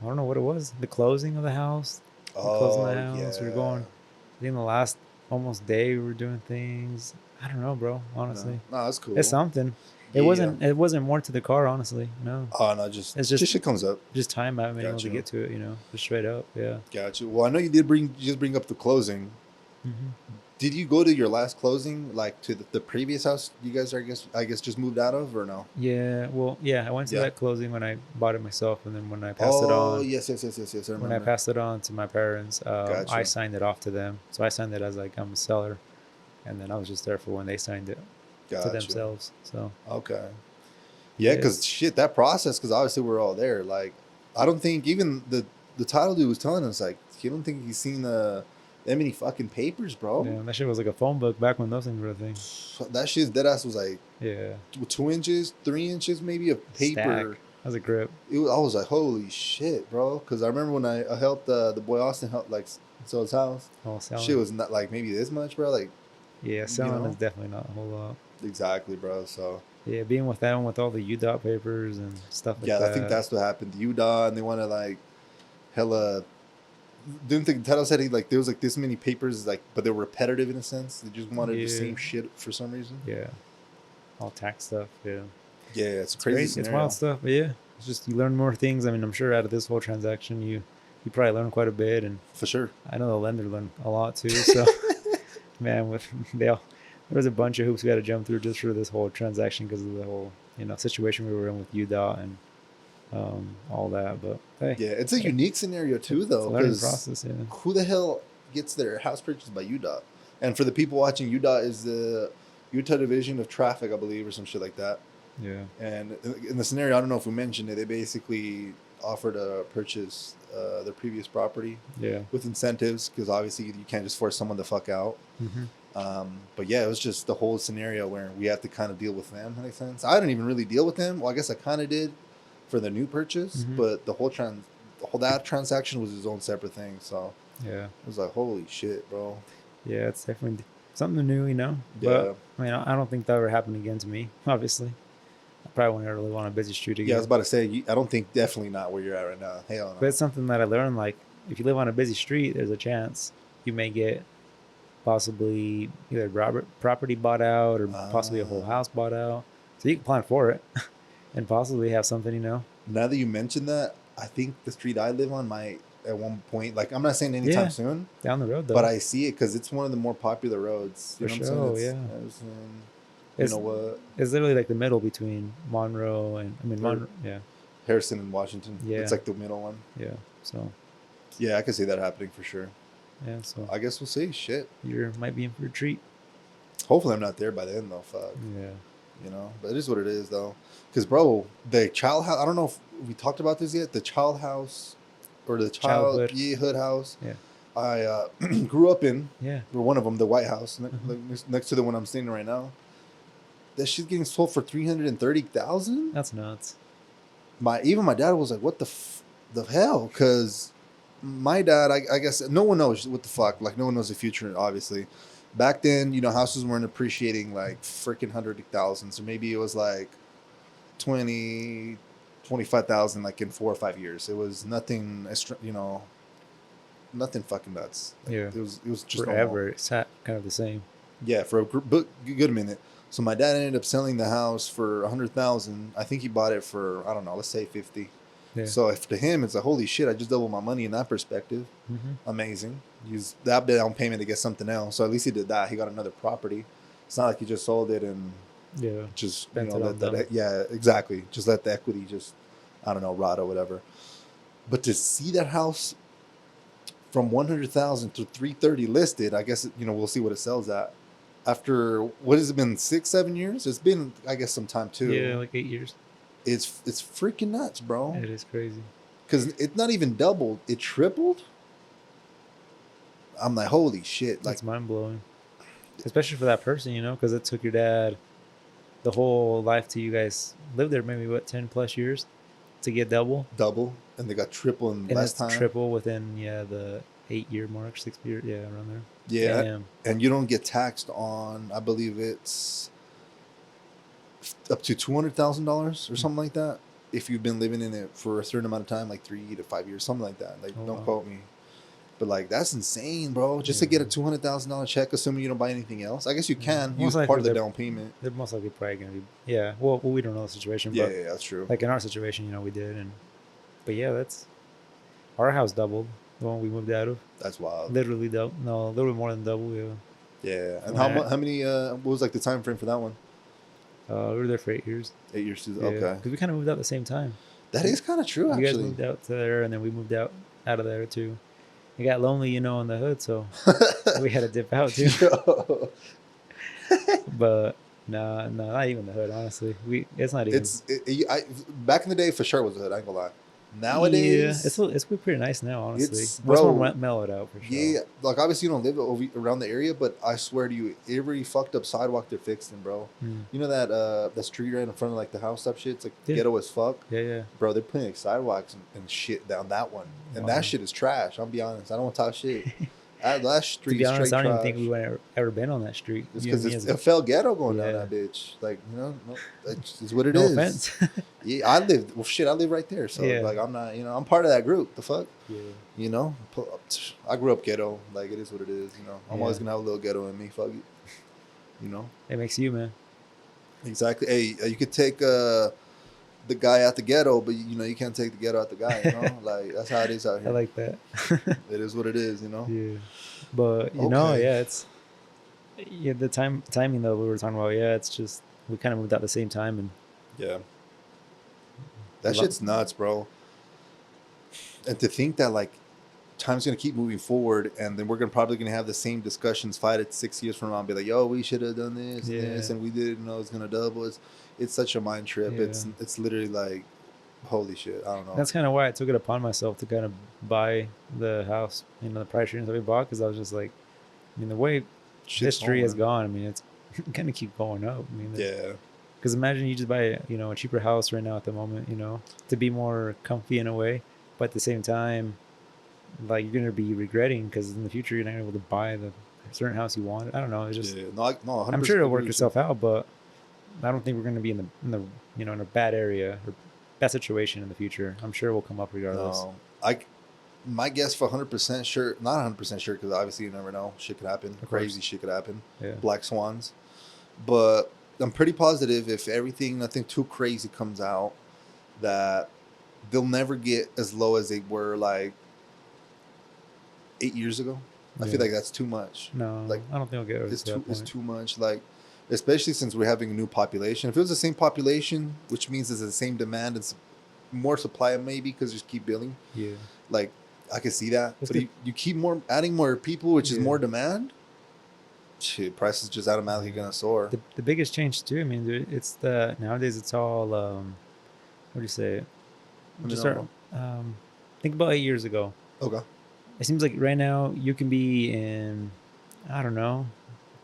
I don't know what it was. The closing of the house. The closing of Oh the house. We were yeah. going. I think the last almost day we were doing things. I don't know, bro. Honestly, No, that's cool. it's something. It Yeah. wasn't. It wasn't more to the car. Honestly, no. Oh no, just It's just shit comes up. just time I haven't been able to Gotcha. get to it. Just straight up. Yeah. Gotcha. Well, I know you just bring up the closing. hmm Did you go to your last closing, like to the previous house you guys are, I guess just moved out of, or no? Yeah. Well, yeah. I went to Yeah. that closing when I bought it myself, and then when I passed it Oh on. yes. I When I remember. passed it on to my parents, I Gotcha. signed it off to them. So I signed it as like I'm a seller, and then I was just there for when they signed it to Gotcha. themselves. So Okay. Yeah, yeah, because shit, that process, because obviously we're all there. Like, I don't think even the title dude was telling us like he don't think he's seen that many fucking papers, bro. yeah, that shit was like a phone book back when those things were a thing. That shit's dead ass was like Yeah, 2 inches, 3 inches maybe of stack. paper. That was a grip. I was like, holy shit, bro. Because I remember when I helped the boy Austin help like sell his house. Oh, selling. Shit was not like maybe this much, bro. Like, Yeah, selling know? is definitely not a whole lot. exactly, bro. So Yeah, being with them with all the UDOT papers and stuff like yeah, that. I think that's what happened. UDA, and they want to like hella. Didn't think Tato said he like there was like this many papers like, but they were repetitive in a sense. They just wanted the Yeah. same shit for some reason. Yeah, all tax stuff. Yeah, Yeah, it's it's crazy. great. It's Scenario. wild stuff. But yeah, it's just you learn more things. I mean, I'm sure out of this whole transaction, you probably learned quite a bit, and For sure. I know the lender learned a lot too. So, man, there was a bunch of hoops we had to jump through just for this whole transaction because of the whole situation we were in with UDOT and all that. But hey, Yeah, it's a unique scenario too, it's a though, learning because process. Yeah, who the hell gets their house purchased by UDOT? And for the people watching, UDOT is the Utah Division of Traffic, I believe, or some shit like that. yeah, And in the scenario, I don't know if we mentioned it, they basically offered to purchase their previous property yeah. with incentives because obviously you can't just force someone to fuck out. hmm But yeah, it was just the whole scenario where we have to kind of deal with them. That makes sense. I didn't even really deal with them. Well, I guess I kind of did for the new purchase, Mhm. but the whole that transaction was its own separate thing. So Yeah, it was like, holy shit, bro. yeah. It's definitely something new, Yeah. But I mean, I don't think that ever happened again to me. Obviously, I probably wouldn't really want a busy street again. Yeah, I was about to say, I don't think definitely not where you're at right now. Hell no. But it's something that I learned. Like, if you live on a busy street, there's a chance you may get possibly either property bought out or possibly a whole Uh, house bought out. So you can plan for it and possibly have something, Now that you mention that, I think the street I live on might at one point, like I'm not saying anytime Yeah, soon, down the road but though, I see it because it's one of the more popular roads. You for know what I'm saying? sure. Yeah, You it's know what? it's literally like the middle between Monroe and I mean Or Monroe. Yeah, Harrison and Washington. yeah, It's like the middle one. yeah. So Yeah, I can see that happening for sure. yeah, so I guess we'll see. Shit. you might be in for a treat. Hopefully I'm not there by then though. Fuck. Yeah, You know, but it is what it is though. Because bro, the child house. I don't know if we talked about this yet. The child house, or the childhood. hood house. Yeah, I grew up in, yeah. or one of them, the White House, Mhm. next to the one I'm staying in right now. That shit's getting sold for 330,000. That's nuts. Even my dad was like, "What the hell?" Because my dad, I guess no one knows what the fuck. Like no one knows the future, obviously. Back then, houses weren't appreciating like freaking 100,000. So maybe it was like 20, 25,000 like in 4 or 5 years. It was nothing, nothing fucking nuts. Like, Yeah, it was just normal. forever. It's kind of the same. Yeah, for a good minute. So my dad ended up selling the house for 100,000. I think he bought it for, I don't know, let's say 50. Yeah. So if to him it's a holy shit, I just doubled my money in that perspective. Mm-hmm. Amazing. Use that down payment to get something else. So at least he did that. He got another property. It's not like he just sold it and Yeah, just spent it on them. yeah, exactly. Just let the equity just, I don't know, rot or whatever. But to see that house from 100,000 to 330 listed, I guess we'll see what it sells at. After what has it been, 6-7 years? It's been, I guess, some time too. Yeah, like 8 years. It's freaking nuts, bro. It is crazy. Because it's not even doubled; it tripled. I'm like, holy shit! Like, It's mind blowing, especially for that person, because it took your dad the whole life till you guys lived there, maybe what 10+ years to get double, double, and they got triple in and less it's time. triple within the 8-year mark, 6 year, yeah, around there. Yeah, Damn. and you don't get taxed on, I believe it's up to $200,000 or something like that if you've been living in it for a certain amount of time, like 3 to 5 years, something like that. Like, Oh, don't wow. quote me, but like that's insane, bro. Just to get a $200,000 check, assuming you don't buy anything else. I guess you can use Most part of the likely down payment. They're most likely probably gonna be, yeah. Well, we don't know the situation, Yeah, but yeah, that's true. like in our situation, we did, but yeah, that's our house doubled. The one we moved out of, That's wild. literally double. No, a little bit more than double. Yeah. Yeah, and Right. how many? What was like the time frame for that one? We were there for 8 years. 8 years too. Yeah, Okay, because we kind of moved out at the same time. that is kind of true, You guys actually. moved out to there, and then we moved out of there too. It got lonely, in the hood, so we had to dip out too. Yo. But no, not even the hood. Honestly, it's not even. Back in the day for sure was good. I ain't gonna lie. Yeah, Nowadays, it's pretty nice now. Honestly, It's- much more bro, mellowed out for sure. yeah, like obviously you don't live around the area, but I swear to you, every fucked up sidewalk they're fixing, bro. Mm. You know that street right in front of like the house type shit. It's like Yeah. ghetto as fuck, Yeah. bro. They're putting like sidewalks and shit down that one, and Wow. that shit is trash. I'll be honest. I don't want to talk shit. That To street be honest, straight I don't trash. even think we would ever been on that street. It's You and because me it felt ghetto going down Yeah. that bitch. Like, no, it's what it no is. offense. Yeah, I live right there. So Yeah. like I'm not, I'm part of that group. The fuck, Yeah. I grew up ghetto. Like it is what it is. I'm always Yeah. gonna have a little ghetto in me. Fuck it. It makes you, man. Exactly. Hey, you could take the guy out the ghetto, but you can't take the ghetto out the guy. Like that's how it is out I here. like that. It is what it is. Yeah. But Okay. yeah, the timing though we were talking about. Yeah, it's just we kind of moved out at the same time, and Yeah. That Lo- shit's nuts, bro. And to think that like time's gonna keep moving forward, and then we're probably gonna have the same discussions 5 to 6 years from now, and be like, "Yo, we should have done this and this, Yeah. and we didn't know it's gonna double." It's such a mind trip. Yeah. It's literally like, holy shit. I don't know. that's kind of why I took it upon myself to kind of buy the house, the price range that we bought, because I was just like, the way Shit's history has going. gone, it's gonna keep going up. Yeah. Because imagine you just buy a cheaper house right now at the moment, to be more comfy in a way, but at the same time, like you're gonna be regretting because in the future you're not gonna be able to buy the certain house you want. I don't know. It's just Yeah. No, no. 100% I'm sure it'll agree work with you. itself out, but I don't think we're gonna be in the in a bad area or bad situation in the future. I'm sure we'll come up regardless. No, My guess for 100% sure, not 100% sure, because obviously you never know. Shit could happen. Of course. Crazy shit could happen. Yeah. Black swans. But I'm pretty positive if everything, nothing too crazy comes out, that they'll never get as low as they were like 8 years ago. I feel Yeah. like that's too much. No, Like I don't think we'll get it's to that it's point. too much. Like especially since we're having a new population. If it was the same population, which means it's the same demand and more supply maybe because just keep building. Yeah. Like I could see that. What's But the you keep more adding more people, which is yeah. more demand. Shit, prices just automatically Yeah. gonna soar. The biggest change too. I mean, dude, it's the nowadays it's all what do you say? Let me Just know, start bro. think about 8 years ago. Okay. It seems like right now you can be in, I don't know,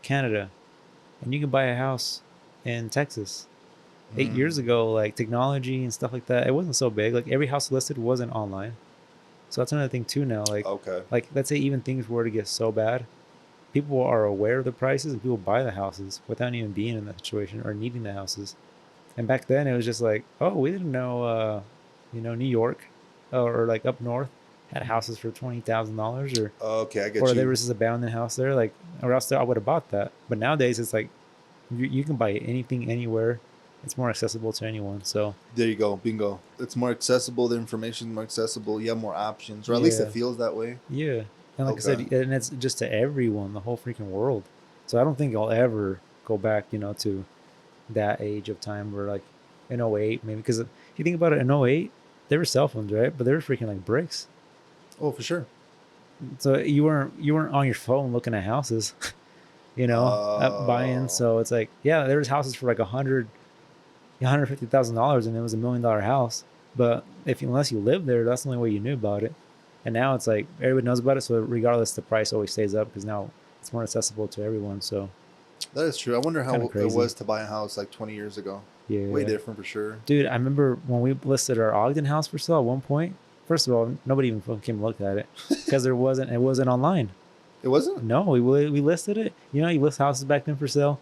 Canada, and you can buy a house in Texas. 8 years Mm, ago, like technology and stuff like that, it wasn't so big. Like every house listed wasn't online. So that's another thing too now. okay. Like let's say even things were to get so bad, people are aware of the prices and people buy the houses without even being in that situation or needing the houses. And back then it was just like, oh, we didn't know, New York or like up north had houses for $20,000 Okay, I get or there you. was this abandoned house there, like, or else I would have bought that. But nowadays it's like you can buy anything anywhere. It's more accessible to anyone. So There you go. Bingo. It's more accessible. The information is more accessible. You have more options, or at least it yeah, feels that way. yeah. And like I said, Okay. and it's just to everyone, the whole freaking world. So I don't think I'll ever go back, to that age of time where like in '08 maybe, because if you think about it, in '08 there were cell phones, right? But they were freaking like bricks. Oh, for sure. So you weren't on your phone looking at houses, buying. Oh, So it's like, yeah, there was houses for like $150,000 and it was $1 million house. But unless you lived there, that's the only way you knew about it. And now it's like everybody knows about it, so regardless, the price always stays up because now it's more accessible to everyone. So that is true. I wonder kind of how it crazy. was to buy a house like 20 years ago. Way Yeah, different for sure. dude, I remember when we listed our Ogden house for sale at one point. First of all, nobody even fucking came and looked at it because it wasn't online. It wasn't No, we listed it. You list houses back then for sale.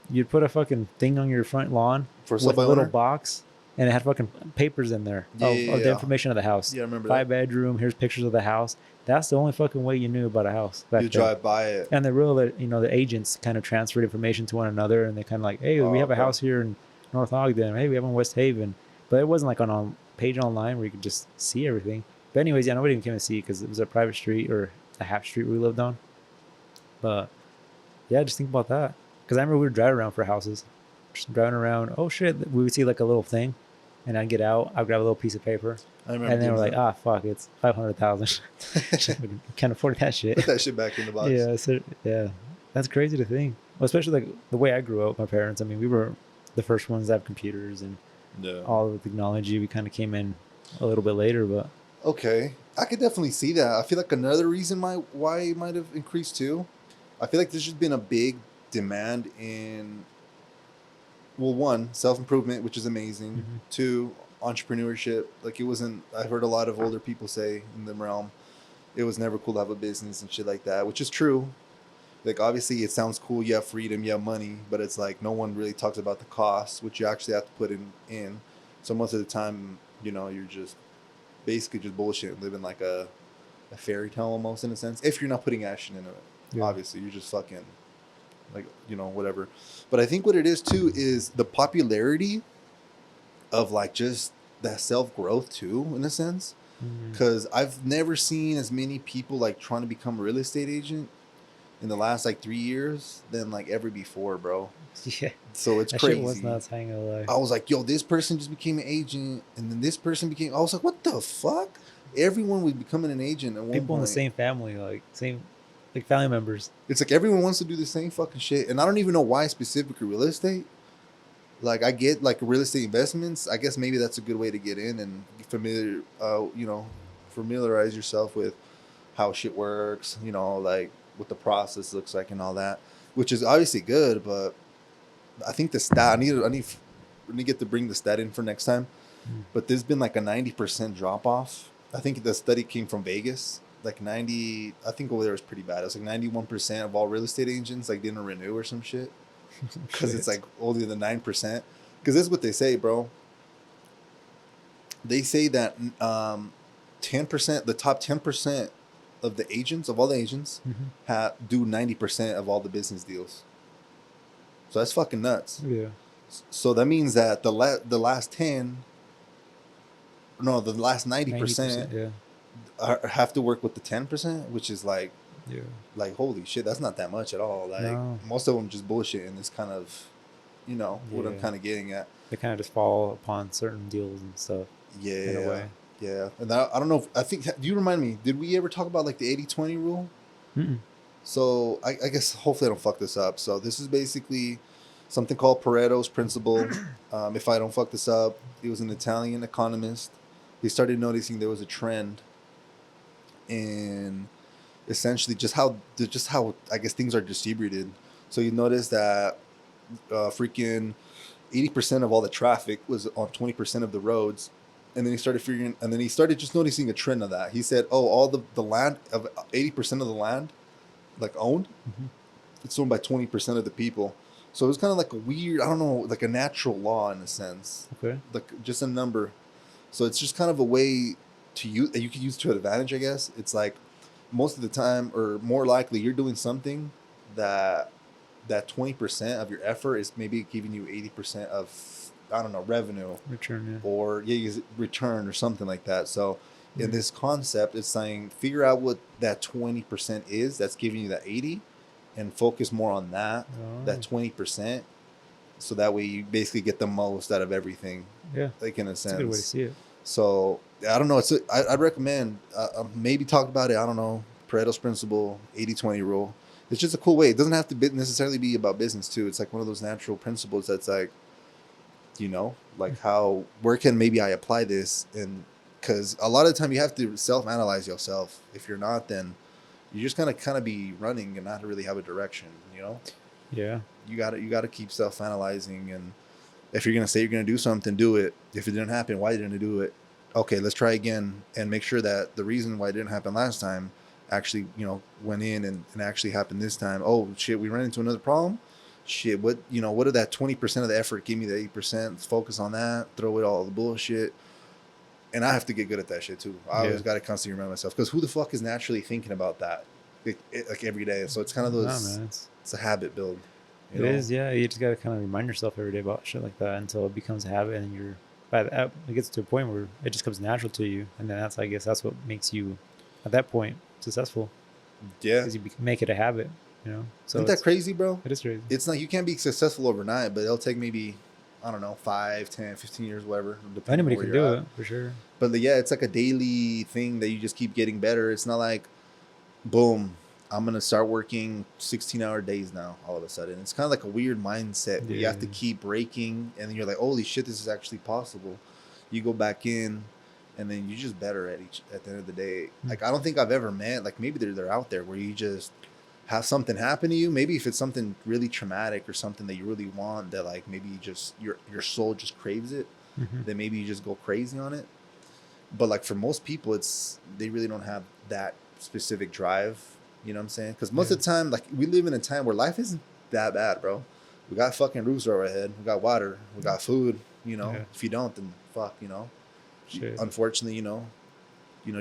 You'd put a fucking thing on your front lawn for sale with a by little owner. box, and it had fucking papers in there Yeah, of yeah, the yeah. information of the house. Yeah, I remember that. 5 bedroom. Here's pictures of the house. That's the only fucking way you knew about a house You back then. drive by it. And the agents kind of transferred information to one another, and they kind of like, hey, we Oh, have a okay. house here in North Ogden. Hey, we have one in West Haven. But it wasn't like on a page online where you could just see everything. But anyways, yeah, nobody even came to see because it was a private street or a half street we lived on. But yeah, just think about that. Because I remember we were driving around for houses, just driving around. Oh shit, we would see like a little thing, and I'd get out, I'd grab a little piece of paper, I remember and then doing we're like, that. ah, fuck, it's 500,000. Can't afford that shit. Put that shit back in the box. Yeah, so, yeah, that's crazy to think. Well, especially like the way I grew up, my parents. I mean, we were the first ones to have computers and Yeah. all the technology. We kind of came in a little bit later, but Okay, I could definitely see that. I feel like another reason why it might have increased too. I feel like there's just been a big demand in, well, one, self improvement, which is amazing. mhm. Two, entrepreneurship. Like it wasn't. I heard a lot of older people say in the realm, it was never cool to have a business and shit like that, which is true. Like obviously, it sounds cool. You have freedom, you have money, but it's like no one really talks about the costs, which you actually have to put in. So most of the time, you're just basically just bullshit, living like a fairy tale almost in a sense. If you're not putting action into it, Yeah, obviously you're just fucking like whatever. But I think what it is too is the popularity of like just that self growth too, in a sense. mhm. Because I've never seen as many people like trying to become a real estate agent in the last like 3 years than like ever before, bro. Yeah, So it's that shit was crazy. nuts. I ain't gonna lie. I was like, yo, this person just became an agent, and then this person became. I was like, what the fuck? Everyone was becoming an agent at one People in the point. same family, like same, like family members. It's like everyone wants to do the same fucking shit, and I don't even know why specifically real estate. Like I get like real estate investments. I guess maybe that's a good way to get in and familiarize yourself with how shit works. Like what the process looks like and all that, which is obviously good. But I think the stat I need to get to bring the stat in for next time. Mm. But there's been like a 90% drop off. I think the study came from Vegas. Like 90, I think over there was pretty bad. It was like 91% of all real estate agents like didn't renew or some shit because it's Shit. like only the 9%. Because this is what they say, bro. They say that 10%, the top 10% of the agents, of all the agents, do 90% of all the business deals. So that's fucking nuts. Yeah. So that means that the last 10, no, the last 90% 90%. Yeah. have to work with the 10%, which is Yeah. like holy shit, that's not that much at all. Like No. most of them just bullshit, and it's kind of, what I'm Yeah. kind of getting at. They kind of just fall upon certain deals and stuff in a Yeah, way. yeah. And I don't know. I think, do you remind me? Did we ever talk about like the 80-20 rule? Mm-mm. So I guess hopefully I don't fuck this up. So this is basically something called Pareto's principle. If I don't fuck this up, he was an Italian economist. He started noticing there was a trend in essentially just how I guess things are distributed. So you notice that freaking 80% of all the traffic was on 20% of the roads. And then he started just noticing a trend of that. He said, oh, all the land of 80% of the land, like owned, Mm-hmm. it's owned by 20% of the people. So it was kind of like a weird, I don't know, like a natural law in a sense, Okay. like just a number. So it's just kind of a way to use, you can use to advantage, I guess. It's like most of the time, or more likely, you're doing something that 20% of your effort is maybe giving you 80% of, I don't know, revenue, Return. or return or something like that. So Yeah. in this concept, it's saying figure out what that 20% is that's giving you that 80, and focus more on that 20%. So that way you basically get the most out of everything, Yeah. like in a It's a good way to sense. see it. So I don't know. I'd recommend maybe talk about it. I don't know. Pareto's principle, 80-20 rule. It's just a cool way. It doesn't have to necessarily be about business too. It's like one of those natural principles that's like, like how, where can maybe I apply this? And because a lot of the time you have to self-analyze yourself. If you're not, then you're just gonna kind of be running and not really have a direction. Yeah. You gotta keep self-analyzing, and if you're gonna say you're gonna do something, do it. If it didn't happen, why didn't it do it? Okay, let's try again, and make sure that the reason why it didn't happen last time actually, went in and actually happened this time. Oh shit, we ran into another problem. Shit, what did that 20% of the effort give me? The 80%. Let's focus on that. Throw away all the bullshit. And I have to get good at that shit too. I Yeah. always got to constantly remind myself, because who the fuck is naturally thinking about that, like every day? So it's kind of No, those. man. It's a habit build. It is. Yeah. You just gotta kind of remind yourself every day about shit like that until it becomes a habit, and it gets to a point where it just comes natural to you, and then I guess that's what makes you, at that point, successful, Yeah. because you make it a habit. So Isn't that crazy, bro? it is crazy. It's not, you can't be successful overnight, but it'll take maybe, I don't know, 5, 10, 15 years, whatever, depending Anybody on where can you're do at. it for sure. But yeah, it's like a daily thing that you just keep getting better. It's not like, boom, I'm gonna start working 16-hour days now. All of a sudden, it's kind of like a weird mindset where you have to Yeah. keep breaking, and then you're like, holy shit, this is actually possible. You go back in, and then you're just better at the end of the day. Like I don't think I've ever met, like maybe they're out there, where you just have something happen to you. Maybe if it's something really traumatic or something that you really want, that like maybe you just your soul just craves it, Mm-hmm. then maybe you just go crazy on it. But like for most people, they really don't have that specific drive. You know what I'm saying? Because most Yeah. of the time, like we live in a time where life isn't that bad, bro. We got fucking roofs over our head. We got water. We got food. Yeah. If you don't, then fuck. Shit. Unfortunately,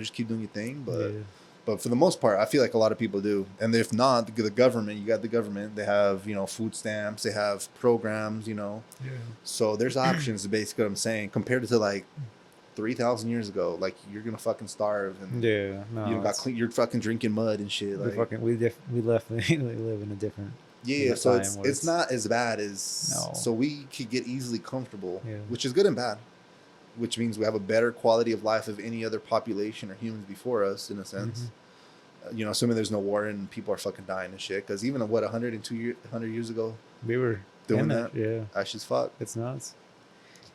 just keep doing your thing. But Yeah. but for the most part, I feel like a lot of people do. And if not, the government, you got the government. They have food stamps. They have programs. Yeah. So there's options. Basically, what I'm saying, compared to like 3,000 years ago, like you're gonna fucking starve, and Yeah. No. you don't got clean. You're fucking drinking mud and shit. We Like fucking we definitely live in a different yeah, so time it's where it's not as bad as, No. so we could get easily comfortable, Yeah. which is good and bad. Which means we have a better quality of life of any other population or humans before us, in a sense. Assuming there's no war and people are fucking dying and shit. Because even 100 years ago, we were doing in that, Yeah. that's just fuck. It's nuts.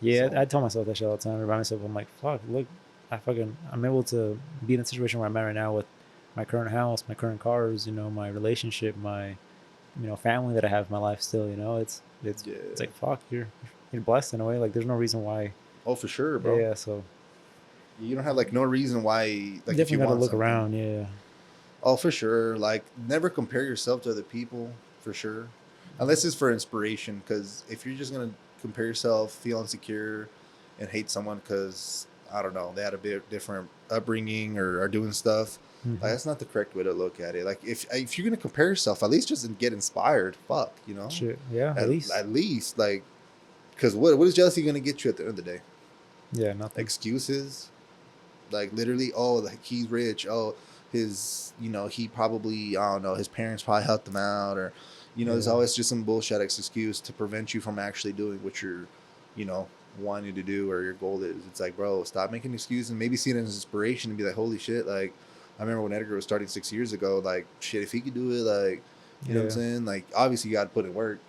Yeah, So- I tell myself that shit all the time. I remind myself, I'm like, fuck, look, I'm able to be in the situation where I'm at right now with my current house, my current cars, my relationship, my, family that I have in my life still. It's Yeah. it's like fuck, you're blessed in a way. Like there's no reason why. Oh, for sure, bro. Yeah, so You don't have like no reason why. Like if definitely you got to want look something. around. Yeah. Oh, for sure. Like, never compare yourself to other people, for sure. Unless it's for inspiration. Because if you're just going to compare yourself, feel insecure, and hate someone because, I don't know, they had a bit different upbringing or are doing stuff. Like Mm-hmm. that's not the correct way to look at it. Like if you're gonna compare yourself, at least just get inspired. Fuck, you know. Shit. Yeah. At At, least. at least like, because what is jealousy gonna get you at the end of the day? Yeah. Nothing. Excuses. Like literally, oh, like he's rich. Oh, his, he probably, I don't know, his parents probably helped him out, or, there's Yeah. always just some bullshit excuse to prevent you from actually doing what you're, you know, wanting to do or your goal is. It's like, bro, stop making excuses and maybe see it as inspiration and be like, holy shit, like, I remember when Edgar was starting 6 years ago, like, shit, if he could do it, like, you know what I'm Yeah. saying? Like, obviously you got to put in work.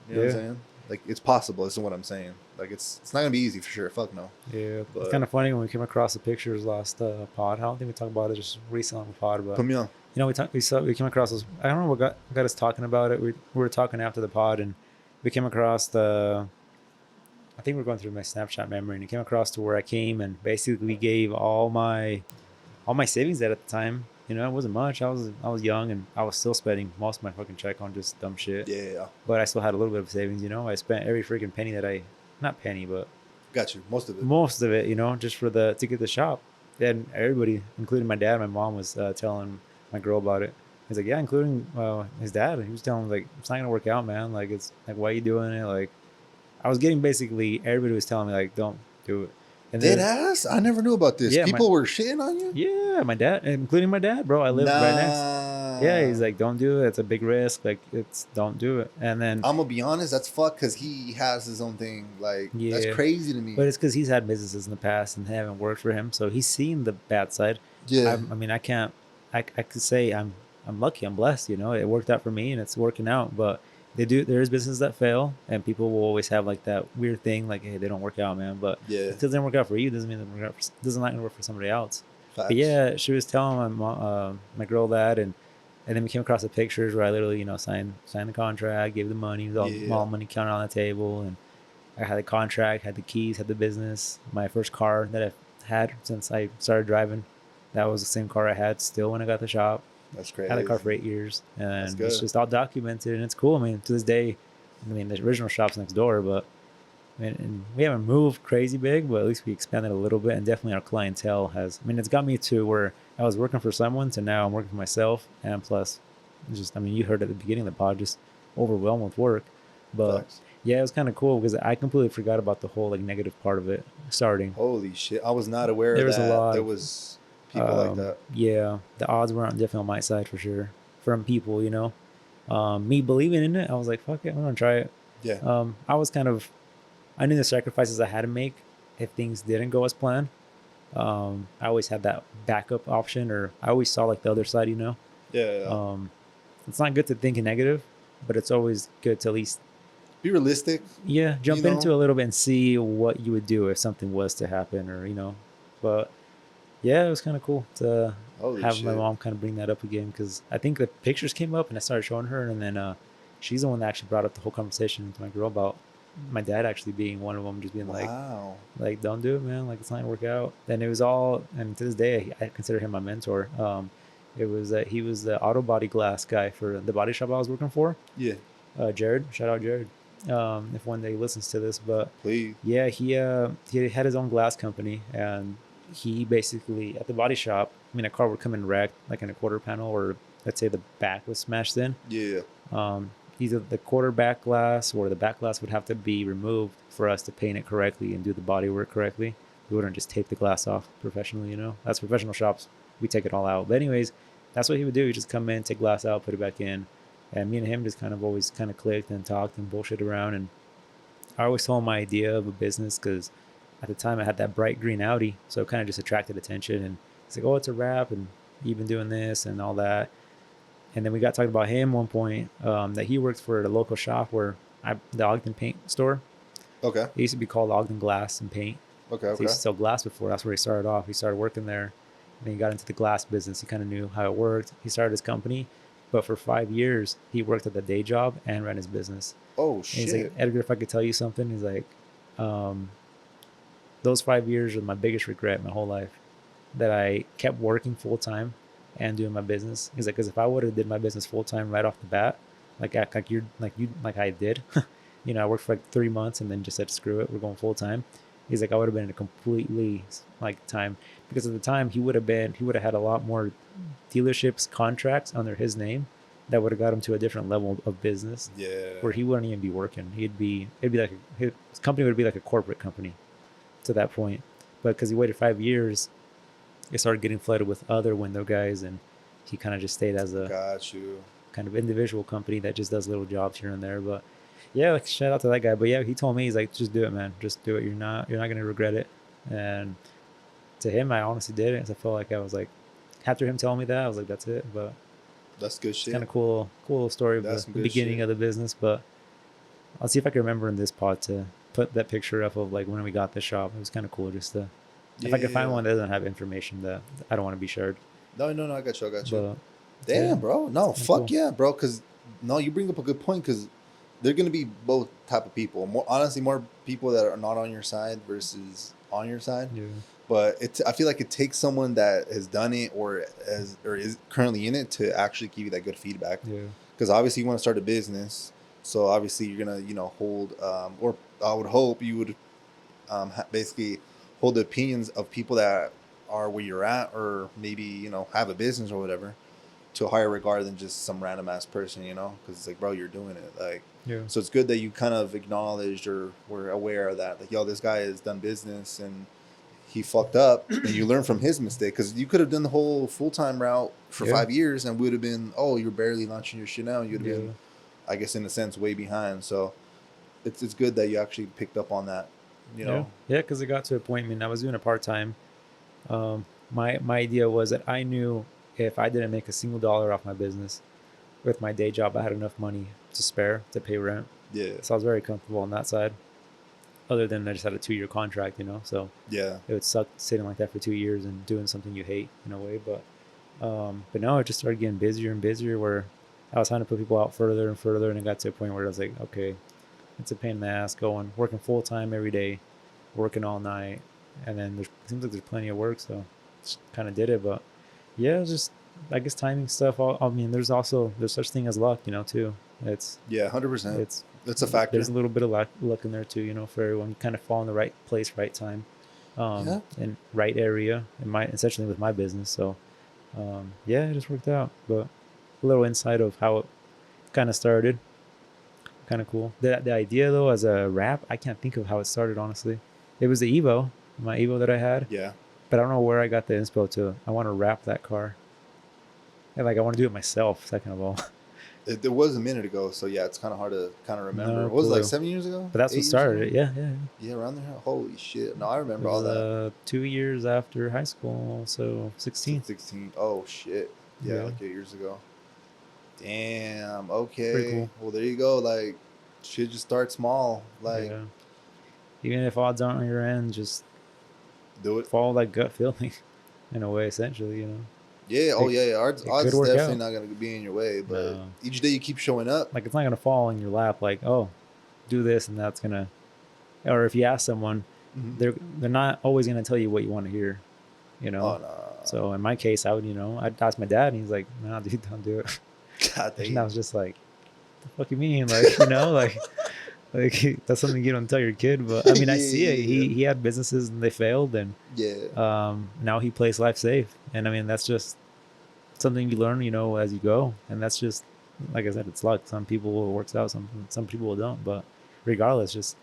You know what I'm Yeah. saying? Like, it's possible. This is what I'm saying. Like, it's not gonna be easy for sure. Fuck no. Yeah. It's But kind of funny when we came across the pictures last pod. I don't think we talked about it just recently on the pod, but put me on. we came across this. I don't know what got us talking about it. We were talking after the pod, and we came across the. I think we're going through my Snapchat memory, and it came across to where I came and basically gave all my savings at the time. It wasn't much. I was young, and I was still spending most of my fucking check on just dumb shit. Yeah, But I still had a little bit of savings. I spent every freaking penny that not penny, but got you. Most of it. most of it, just for the to get the shop. And everybody, including my dad, my mom was telling my girl about it. He's like, yeah, including his dad. He was telling him like, it's not gonna work out, man. Like, it's like, why are you doing it? Like, I was getting basically everybody was telling me like, don't do it. And Dead then ass? I never knew about this. yeah, People were shitting on you? yeah, my dad, including my dad, bro. I live right next. Yeah, he's Nah. like, don't do it. It's a big risk. Like, don't do it. And then I'm gonna be honest, that's fuck because he has his own thing. Like, that's yeah, crazy to me. but it's because he's had businesses in the past and they haven't worked for him, so he's seen the bad side. Yeah. I mean, I can't. I could say I'm lucky. I'm blessed. It worked out for me and it's working out. But there is businesses that fail, and people will always have like that weird thing, like, hey, they don't work out, man. But Yeah. it doesn't work out for you. Doesn't mean it doesn't not gonna work for somebody else. Facts. But yeah, she was telling my girl that, and then we came across the pictures where I literally signed the contract, gave the money, all Yeah. money counted on the table, and I had the contract, had the keys, had the business. My first car that I've had since I started driving, that was the same car I had still when I got the shop. That's I crazy. had the car for 8 years, That's and good. it's just all documented, and it's cool. I mean, to this day, the original shop's next door, but and we haven't moved crazy big, but at least we expanded a little bit, and definitely our clientele has. I mean, it's got me to where I was working for someone to now I'm working for myself, and plus, you heard at the beginning of the pod, just overwhelmed with work, but. Facts. Yeah, it was kind of cool because I completely forgot about the whole like negative part of it starting. Holy shit. I was not aware There of was a that. lot. There was people like that. Yeah, the odds weren't definitely on my side for sure. From people, me believing in it, I was like, fuck it, I'm gonna try it. Yeah. I knew the sacrifices I had to make if things didn't go as planned. I always had that backup option, or I always saw like the other side. Yeah. It's not good to think in negative, but it's always good to at least Be realistic. jump You know? into a little bit and see what you would do if something was to happen, or but yeah, it was kind of cool to Holy have shit. my mom kind of bring that up again, because I think the pictures came up and I started showing her, and then she's the one that actually brought up the whole conversation to my girl about my dad actually being one of them, just being Wow. like don't do it, man, like it's not gonna work out. And it was all, and to this day I consider him my mentor. It was he was the auto body glass guy for the body shop I was working for. Yeah. Jared, shout out Jared, if one day he listens to this. But Please. yeah, he had his own glass company, and he basically at the body shop. I mean, a car would come in wrecked, like in a quarter panel, or let's say the back was smashed in. Yeah. Either the quarter back glass or the back glass would have to be removed for us to paint it correctly and do the body work correctly. We wouldn't just tape the glass off professionally. That's professional shops. We take it all out. But anyways, that's what he would do. He'd just come in, take glass out, put it back in. And me and him just kind of always kind of clicked and talked and bullshit around. And I always told him my idea of a business because at the time I had that bright green Audi. So it kind of just attracted attention. And he's like, oh, it's a wrap. And you've been doing this and all that. And then we got talking about him one point, that he worked for the local shop the Ogden paint store. Okay. It used to be called Ogden Glass and Paint. Okay. So he used to sell glass before. That's where he started off. He started working there. And then he got into the glass business. He kind of knew how it worked. He started his company. But for 5 years, he worked at the day job and ran his business. Oh, And shit. he's like, Edgar, if I could tell you something, he's like, those 5 years are my biggest regret my whole life, that I kept working full time and doing my business. He's like, because if I would have did my business full time right off the bat, like I did, I worked for like 3 months and then just said, screw it, we're going full time. He's like, I would have been in a completely like time, because at the time he would have had a lot more dealerships contracts under his name that would have got him to a different level of business Yeah. where he wouldn't even be working. It'd be like his company would be like a corporate company to that point. But because he waited 5 years, it started getting flooded with other window guys, and he kind of just stayed as a Got you. kind of individual company that just does little jobs here and there. But yeah, like shout out to that guy. But yeah, he told me, he's like, just do it, man. Just do it. You're not gonna regret it. And to him, I honestly did it. I felt like I was like, after him telling me that, I was like, that's it. But That's good it's kind shit. of cool little story of That's some the good beginning shit. of the business. But I'll see if I can remember in this pod to put that picture up of like when we got the shop. It was kind of cool just to, if I can find Yeah. one that doesn't have information that I don't want to be shared. No, no, no. I got you. I got you. But yeah, Damn, bro. it's No, kind of fuck cool. yeah, bro. Because no, you bring up a good point. Because they're gonna be both type of people. More honestly, more people that are not on your side versus on your side. Yeah, But I feel like it takes someone that has done it or is currently in it to actually give you that good feedback. yeah, Because obviously you want to start a business, so obviously you're gonna hold or I would hope you would basically hold the opinions of people that are where you're at or maybe have a business or whatever to a higher regard than just some random ass person, because it's like, bro, you're doing it, like. yeah, So it's good that you kind of acknowledged or were aware of that, like, yo, this guy has done business and he fucked up, and you learn from his mistake, because you could have done the whole full-time route for yeah, 5 years and would have been, oh, you're barely launching your shit now, you'd have been, yeah, I guess, in a sense, way behind. So it's good that you actually picked up on that, you yeah, know. yeah. Because it got to a point. I mean, I was doing a part time. My idea was that I knew if I didn't make a single dollar off my business with my day job, I had enough money to spare to pay rent. Yeah. So I was very comfortable on that side. Other than I just had a 2 year contract, so Yeah. it would suck sitting like that for 2 years and doing something you hate in a way. But no, it just started getting busier and busier. Where I was trying to put people out further and further, and it got to a point where I was like, okay, it's a pain in the ass going working full time every day, working all night, and then it seems like there's plenty of work, so just kind of did it. But yeah, it's just I guess timing stuff. I mean, there's such thing as luck, too. It's Yeah, 100%. it's That's a there's factor. a little bit of luck in there too, for everyone. You kind of fall in the right place, right time, Yeah. and right area. In my essentially with my business, so yeah, it just worked out. But a little insight of how it kind of started, kind of cool. The idea though, as a rap, I can't think of how it started honestly. It was the Evo, my Evo that I had, Yeah. but I don't know where I got the inspo to. I want to wrap that car, and like I want to do it myself. Second of all, It was a minute ago, so yeah, it's kind of hard to kind of remember. no What was it, like clue. 7 years ago, But that's what 8 years started ago? it. Yeah, yeah. Yeah, around there. Holy shit! No, I It remember all was that. 2 years after high school, so So 16. 16. Oh shit! Yeah, Yeah, like 8 years ago. Damn. pretty Okay. cool. Well, there you go. Like, shit just start small. Like, Yeah, even if odds aren't on your end, just do it. follow that gut feeling in a way. Essentially, Yeah. Oh, it yeah. Yeah. it Odds could is work definitely out. not gonna be in your way, but No, each day you keep showing up. like it's not gonna fall in your lap. Like, oh, do this and that's gonna. Or if you ask someone, Mhm. they're not always gonna tell you what you want to hear. You Oh know. no. So in my case, I would, I'd ask my dad, and he's like, "Nah, dude, don't do it." God And I damn. was just like, "The fuck you mean?" Like, like that's something you don't tell your kid. But I mean, I Yeah. see it. Yeah. He had businesses and they failed, and Yeah. now he plays life safe. And I mean, that's just something you learn, as you go. And that's just like I said, it's luck. Some people it works out, some people don't. But regardless, just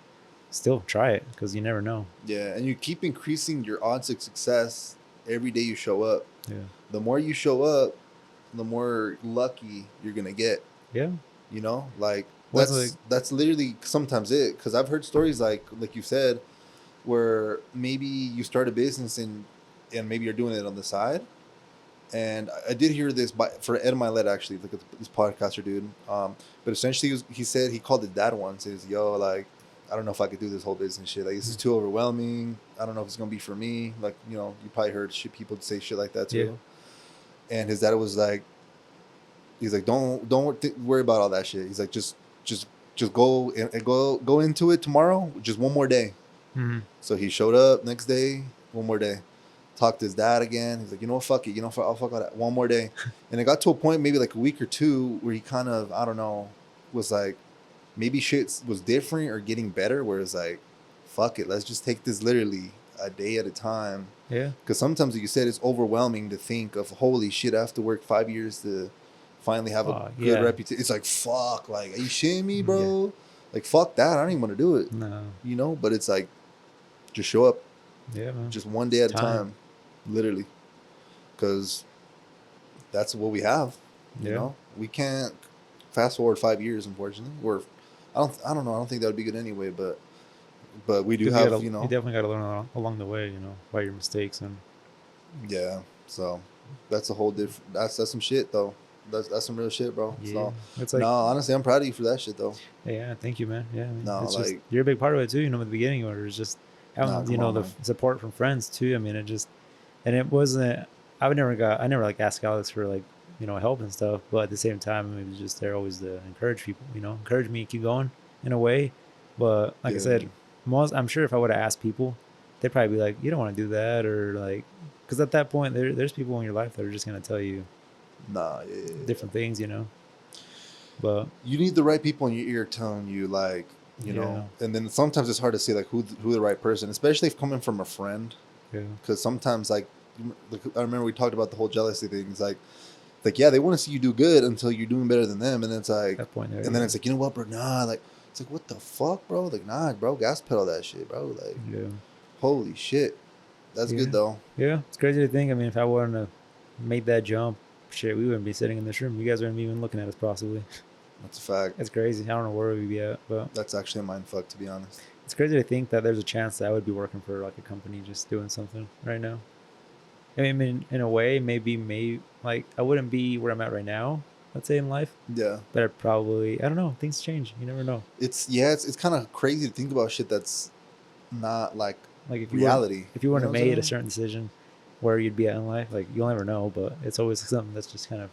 still try it because you never know. Yeah. And you keep increasing your odds of success every day you show up. Yeah, The more you show up, the more lucky you're gonna get. yeah. Like What's like, that's literally sometimes it. Because I've heard stories like you said, where maybe you start a business and maybe you're doing it on the side. And I did hear this for Ed Milet, actually, like this podcaster dude. But essentially, he said he called his dad once. He was, yo, like, I don't know if I could do this whole business shit. Like, this is too overwhelming. I don't know if it's gonna be for me. Like, you probably heard people say shit like that yeah, too. And his dad was like, he's like, don't worry about all that shit. He's like, just go and go into it tomorrow. Just one more day. mm-hmm. So he showed up next day, one more day. Talked to his dad again. He's like, what, fuck it. I'll fuck all that. One more day. And it got to a point, maybe like a week or two, where he kind of, I don't know, was like, maybe shit was different or getting better. Where it's like, fuck it, let's just take this literally a day at a time. Yeah. Because sometimes, like you said, it's overwhelming to think of, holy shit, I have to work 5 years to finally have a good Yeah. reputation. It's like, fuck, like, are you shitting me, Yeah. bro? Like, fuck that. I don't even want to do it, No. you know? But it's like, just show up, Yeah, man. just one day It's at a time, literally. Because that's what we have, you Yeah. know? We can't fast forward 5 years, unfortunately. Or, I don't know. I don't think that would be good anyway, but we do Because have, you definitely got to learn along the way, by your mistakes. And yeah. So that's a whole different. That's some shit though. That's some real shit, bro. yeah, So it's no, like, honestly, I'm proud of you for that shit though. yeah, thank you, man. Yeah, I mean, No, it's just, like, you're a big part of it too. At the beginning, or it's just nah, having, come on, the man. support from friends too. I mean, and it wasn't. I never like asked Alex for like, help and stuff. But at the same time, it was just there always to encourage people. Encourage me to keep going in a way. But like I Yeah, said, I'm sure if I would have asked people, they'd probably be like, you don't want to do that, or like, because at that point, there's people in your life that are just gonna tell you nah, yeah. different things. But You need the right people in your ear telling you, like, yeah, and then sometimes it's hard to say like who the right person, especially if coming from a friend, yeah, because sometimes like I remember we talked about the whole jealousy thing. It's like yeah, they want to see you do good until you're doing better than them, and then it's at like, that point there, and then yeah, it's like, you know what, bro, nah, like it's like, what the fuck, bro, like, nah, bro, gas pedal that shit, bro, like, yeah. holy shit, that's good Yeah, though. yeah. It's crazy to think. I mean, if I wouldn't have made that jump, shit, we wouldn't be sitting in this room. You guys wouldn't be even looking at us, possibly. That's a fact. It's crazy. I don't know where we'd be at, but That's actually a mind fuck, to be honest. it's crazy to think that there's a chance that I would be working for like a company just doing something right now. I mean, in a way, maybe like I wouldn't be where I'm at right now, let's say in life, Yeah, but I'd probably, I don't know, things change. You never know. it's kind of crazy to think about shit that's not like Like if you wouldn't, reality. if you You wouldn't know have what I'm made a saying? certain decision where you'd be at in life, like you'll never know, but it's always something that's just kind of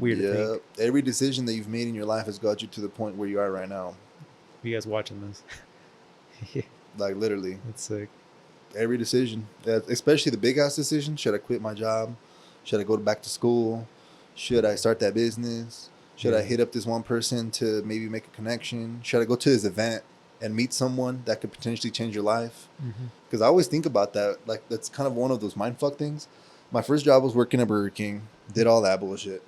weird to Yeah, think. every decision that you've made in your life has got you to the point where you are right now. You guys watching this? Yeah, Like literally, that's sick. every decision, especially the big ass decision. Should I quit my job? Should I go back to school? Should I start that business? Should I Yeah. hit up this one person to maybe make a connection? Should I go to this event and meet someone that could potentially change your life? Mm-hmm. Because I always think about that. Like, that's kind of one of those mindfuck things. My first job was working at Burger King, did all that bullshit.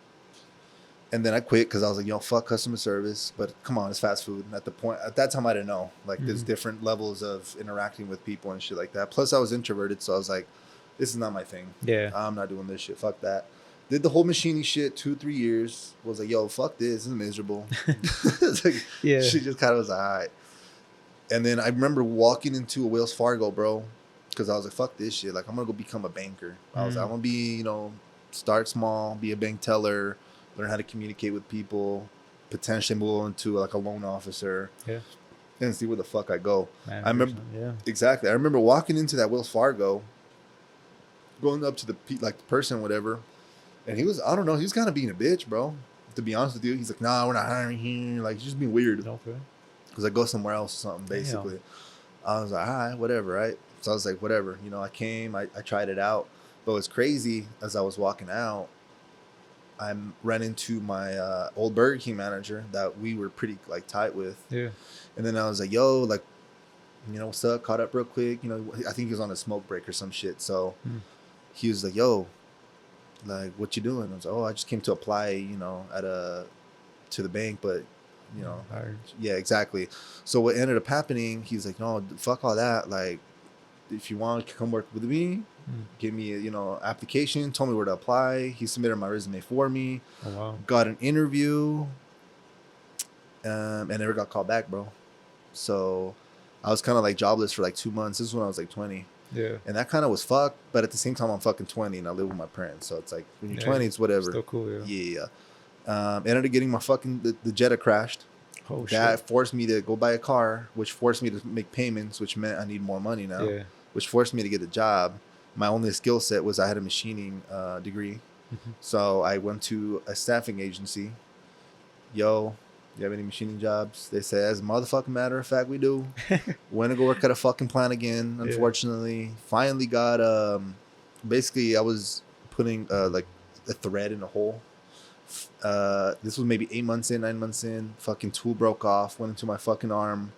And then I quit because I was like, yo, fuck customer service. But come on, it's fast food. And at that time, I didn't know. Like, there's Mm-hmm. different levels of interacting with people and shit like that. Plus, I was introverted. So I was like, this is not my thing. Yeah. I'm not doing this shit. Fuck that. Did the whole machiney shit 2-3 years. Was like, yo, fuck this. This is miserable. It's like, Yeah. she just kind of was like, all right. And then I remember walking into a Wells Fargo, bro, because I was like, fuck this shit. Like, I'm going to go become a banker. I was like, I'm going to be, start small, be a bank teller, learn how to communicate with people, potentially move into like a loan officer, Yeah. and see where the fuck I go. Man, I remember, yeah. exactly. I remember walking into that Wells Fargo, going up to the person, whatever, and he was, I don't know, he was kind of being a bitch, bro. To be honest with you, he's like, nah, we're not hiring here. Like, he's just being weird. Okay. Because I go somewhere else or something, basically. Damn. I was like, all right, whatever, right? So I was like, whatever. I came, I tried it out. But what's crazy, as I was walking out, I ran into my old Burger King manager that we were pretty like tight with. Yeah. And then I was like, yo, like, what's up? Caught up real quick. I think he was on a smoke break or some shit. So he was like, yo, like, what you doing? I was like, oh, I just came to apply, to the bank, but yeah, exactly. So what ended up happening, he's like, no, fuck all that. Like, if you want to come work with me, give me a, application, told me where to apply. He submitted my resume for me. Oh, wow. Got an interview, and never got called back, bro. So I was kind of like jobless for like 2 months. This is when I was like 20. Yeah. And that kind of was fucked. But at the same time, I'm fucking 20 and I live with my parents. So it's like, when you're 20, it's whatever. Still cool, yeah. Ended up getting my fucking, the Jetta crashed. Oh, That shit. forced me to go buy a car, which forced me to make payments, which meant I need more money now, which forced me to get a job. My only skill set was I had a machining degree. So I went to a staffing agency. Yo, you have any machining jobs? They said, as a motherfucking matter of fact, we do. Went to go work at a fucking plant again, unfortunately. Finally got, basically I was putting like a thread in a hole. This was maybe 8 months in, 9 months in. Fucking tool broke off, went into my fucking arm.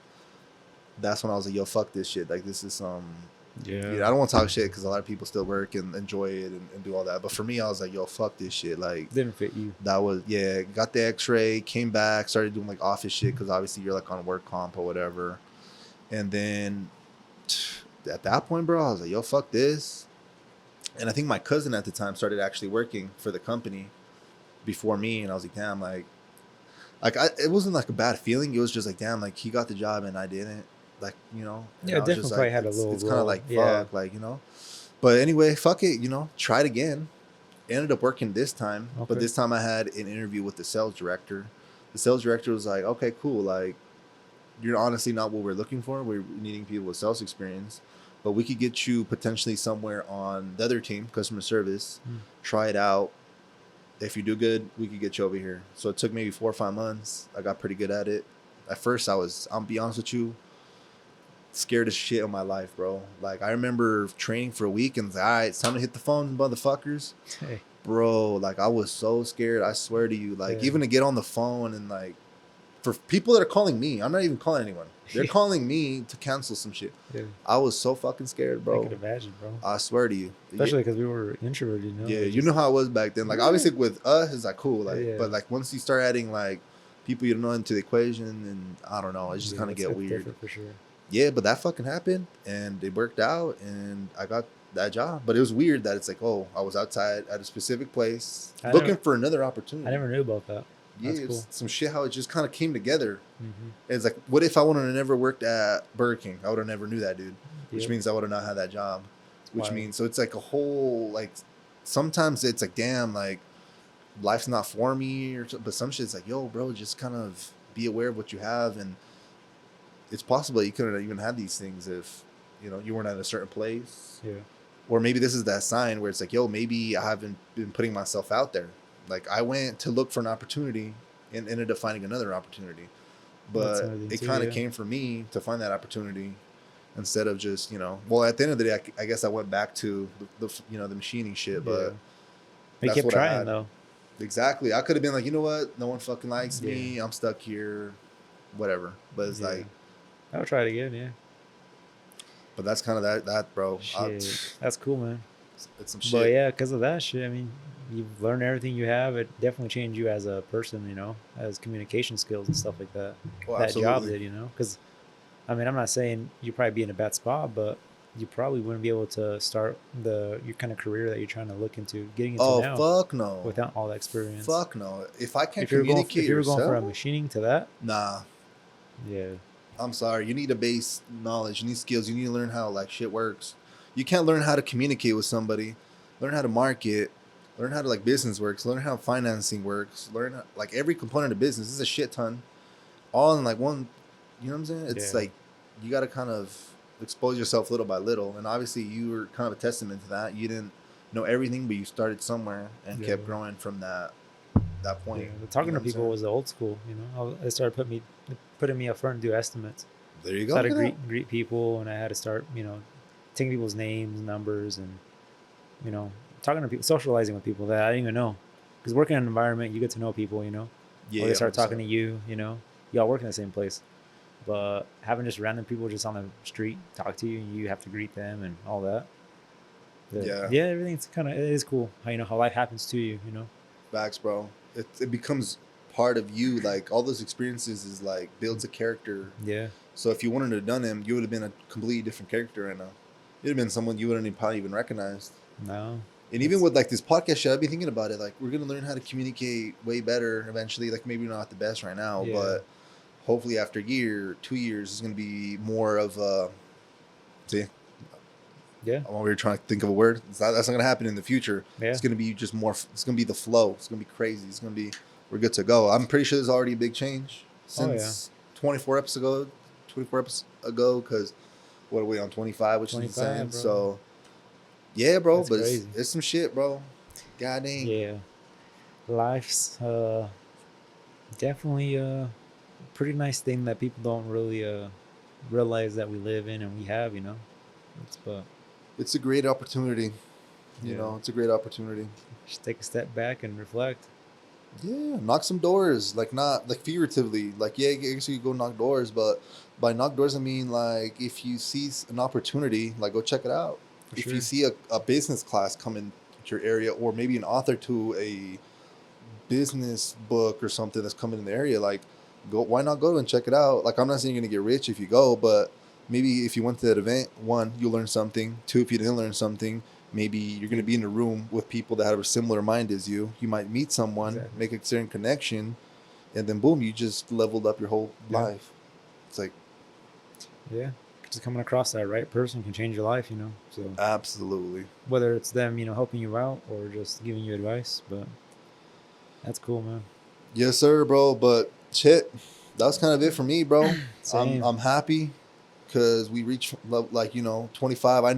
that's when I was like, yo, fuck this shit. Like, this is Yeah. you know, I don't want to talk shit because a lot of people still work and enjoy it and do all that. But for me, I was like, yo, fuck this shit. Like, Didn't fit you. that was, yeah, got the x-ray, came back, started doing like office shit because obviously you're like on work comp or whatever. And then at that point, bro, I was like, yo, fuck this. And I think my cousin at the time started actually working for the company before me. And I was like, damn, it wasn't like a bad feeling. It was just like, damn, like he got the job and I didn't. Like, you know, and Yeah, I was just definitely probably like, had a little it's kind of role. like, Yeah. fuck, like, you know. But anyway, fuck it, you know, tried again. Ended up working this time, but Okay. this time I had an interview with the sales director. The sales director was like, okay, cool. Like, you're honestly not what we're looking for. We're needing people with sales experience, but we could get you potentially somewhere on the other team, customer service, try it out. If you do good, we could get you over here. So it took maybe 4 or 5 months. I got pretty good at it. At first, I'll be honest with you, scared as shit of my life, bro. Like, I remember training for a week and it's like, all right, it's time to hit the phone, motherfuckers. Hey. Bro, like, I was so scared. I swear to you, like, Yeah. even to get on the phone and like, for people that are calling me, I'm not even calling anyone. They're calling me to cancel some shit. Yeah. I was so fucking scared, I bro. could imagine, bro. I swear to you. Especially because we were introverted, you know. Yeah, Like, you just- know how it was back then. Like, obviously with us, it's like cool. Like, Yeah. but like once you start adding like people you don't know into the equation, and I don't know, it just yeah, kind of it's get weird. different for sure. Yeah, but that fucking happened, and it worked out, and I got that job. But it was weird that it's like, oh, I was outside at a specific place looking for another opportunity. I never knew about that. Yeah, That's it's cool. some shit how it just kind of came together. Mm-hmm. It's like, what if I would have never worked at Burger King? I would have never knew that dude, which Yep. means I would have not had that job. Which Wild. means, so it's like a whole, like, sometimes it's like, damn, like, life's not for me, but some shit's like, yo, bro, just kind of be aware of what you have, and it's possible you couldn't even have these things if, you know, you weren't at a certain place. Yeah. Or maybe this is that sign where it's like, yo, maybe I haven't been putting myself out there. Like, I went to look for an opportunity and ended up finding another opportunity. That's But another thing it too, kind of yeah. came from me to find that opportunity instead of just, you know, well, at the end of the day, I guess I went back to the you know, the machining shit. But Yeah. We that's kept what I trying had. though. Exactly. I could have been like, you know what? No one fucking likes Yeah. me. I'm stuck here. Whatever. But it's Yeah. like, I'll try it again. Yeah. but that's kind of that, bro. Shit. That's cool, man. It's some shit. But yeah, because of that shit, I mean, you've learned everything you have. It definitely changed you as a person, you know, as communication skills and stuff like that. Oh, that job absolutely. did, you know, because I mean, I'm not saying you'd probably be in a bad spot, but you probably wouldn't be able to start your kind of career that you're trying to look into getting into Oh, now fuck no. without all that experience. Fuck no. If I can't If you were communicate going yourself, from machining to that, nah. yeah, I'm sorry. You need a base knowledge. You need skills. You need to learn how like shit works. You can't learn how to communicate with somebody, learn how to market, learn how to like business works, learn how financing works, learn how, like every component of business. This is a shit ton, all in like one. You know what I'm saying? It's Yeah. like you got to kind of expose yourself little by little, and obviously you were kind of a testament to that. You didn't know everything, but you started somewhere and Yeah. kept growing from that point. yeah. The talking You know to what I'm people saying? was the old school, you know. They started putting me up front and do estimates. There you So go. I had to Look at that. greet people, and I had to start, you know, taking people's names, numbers, and you know, talking to people, socializing with people that I didn't even know. Because working in an environment, you get to know people, you know. Yeah, Or they start talking to 100%. you, you know. Y'all work in the same place. But having just random people just on the street talk to you, and you have to greet them and all that. Yeah. Yeah, everything's kind of, it is cool how, you know, how life happens to you, you know. Facts, bro. It becomes part of you. Like all those experiences is like builds a character. Yeah. So if you wanted to have done them, you would have been a completely different character right now. You'd have been someone you wouldn't probably even recognized. No. And even with like this podcast shit, I've been thinking about it. Like we're gonna learn how to communicate way better eventually. Like maybe not the best right now, Yeah. but hopefully after a year, 2 years, it's gonna be more of a. See, Yeah. I'm over here trying to think of a word. That's not gonna happen in the future. Yeah. It's gonna be just more. It's gonna be the flow. It's gonna be crazy. It's gonna be. We're good to go. I'm pretty sure there's already a big change since 24 episodes ago. 24 episodes ago, because what are we on 25, which is 25, insane. bro. So yeah, bro, That's but crazy. it's some shit, bro. God dang. Yeah. Life's definitely a pretty nice thing that people don't really realize that we live in and we have, you know. But It's a great opportunity. You Yeah. know, it's a great opportunity. just take a step back and reflect. Yeah, knock some doors. Like not like figuratively. Like yeah, I guess you go knock doors, but by knock doors I mean like if you see an opportunity, like go check it out. For If you sure. see a business class come in to your area, or maybe an author to a business book or something that's coming in the area, like go. Why not go and check it out? Like I'm not saying you're gonna get rich if you go, but maybe if you went to that event, one, you'll learn something. Two, if you didn't learn something, maybe you're gonna be in a room with people that have a similar mind as you. You might meet someone, Exactly. make a certain connection, and then boom, you just leveled up your whole Yeah. life. It's like Yeah. Just coming across that right person can change your life, you know. So absolutely. whether it's them, you know, helping you out or just giving you advice, but that's cool, man. Yes, sir, bro. But shit, that was kind of it for me, bro. Same. I'm happy because we reached like 25. I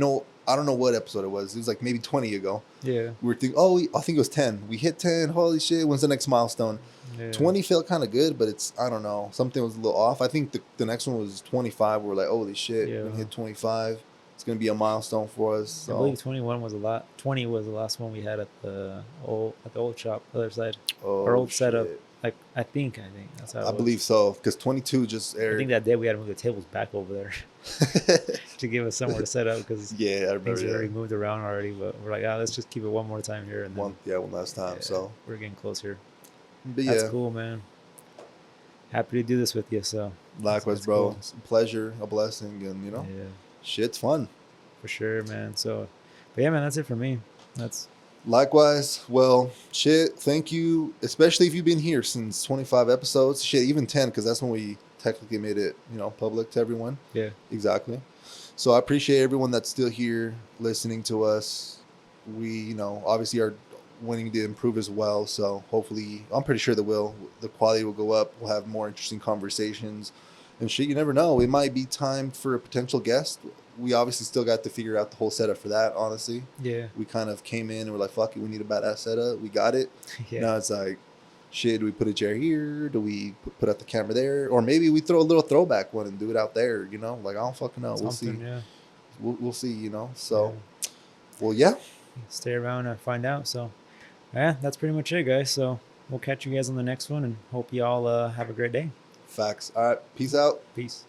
don't know what episode it was. It was like maybe 20 ago. Yeah. We were thinking, oh, I think it was 10. We hit 10. Holy shit! When's the next milestone? Yeah. 20 felt kind of good, but it's I don't know. Something was a little off. I think the next one was 25. We're like, holy shit, we're Yeah. gonna hit 25. It's gonna be a milestone for us. I So, believe 21 was a lot. 20 was the last one we had at the old shop, other side, our oh old setup. shit, Like I think that's how I it was. believe so because 22 just I think aired. that day we had to move the tables back over there to give us somewhere to set up because Yeah, I things remember were already that. moved around already. But we're like, ah, let's just keep it one more time here, and then One last time. yeah, So, we're getting closer. but That's yeah, cool, man. Happy to do this with you. So likewise, that's bro. cool. It's a pleasure, a blessing, and Yeah, shit's fun. for sure, man. So, but yeah, man, that's it for me. That's Likewise, well, shit, thank you, especially if you've been here since 25 episodes. Shit, even 10, because that's when we technically made it, public to everyone. yeah, Exactly. So I appreciate everyone that's still here listening to us. We, obviously are wanting to improve as well. So hopefully, I'm pretty sure that the quality will go up. We'll have more interesting conversations and shit. You never know. It might be time for a potential guest. We obviously still got to figure out the whole setup for that. Honestly, yeah, we kind of came in and we're like, fuck it, we need a badass setup. We got it. yeah. Now it's like, shit, do we put a chair here? Do we put out the camera there? Or maybe we throw a little throwback one and do it out there, Like, I don't fucking know. We'll see. Something, yeah, We'll see, So, yeah. well, yeah. Stay around and find out. So, yeah, that's pretty much it, guys. So we'll catch you guys on the next one, and hope you all have a great day. Facts. All right. Peace out. Peace.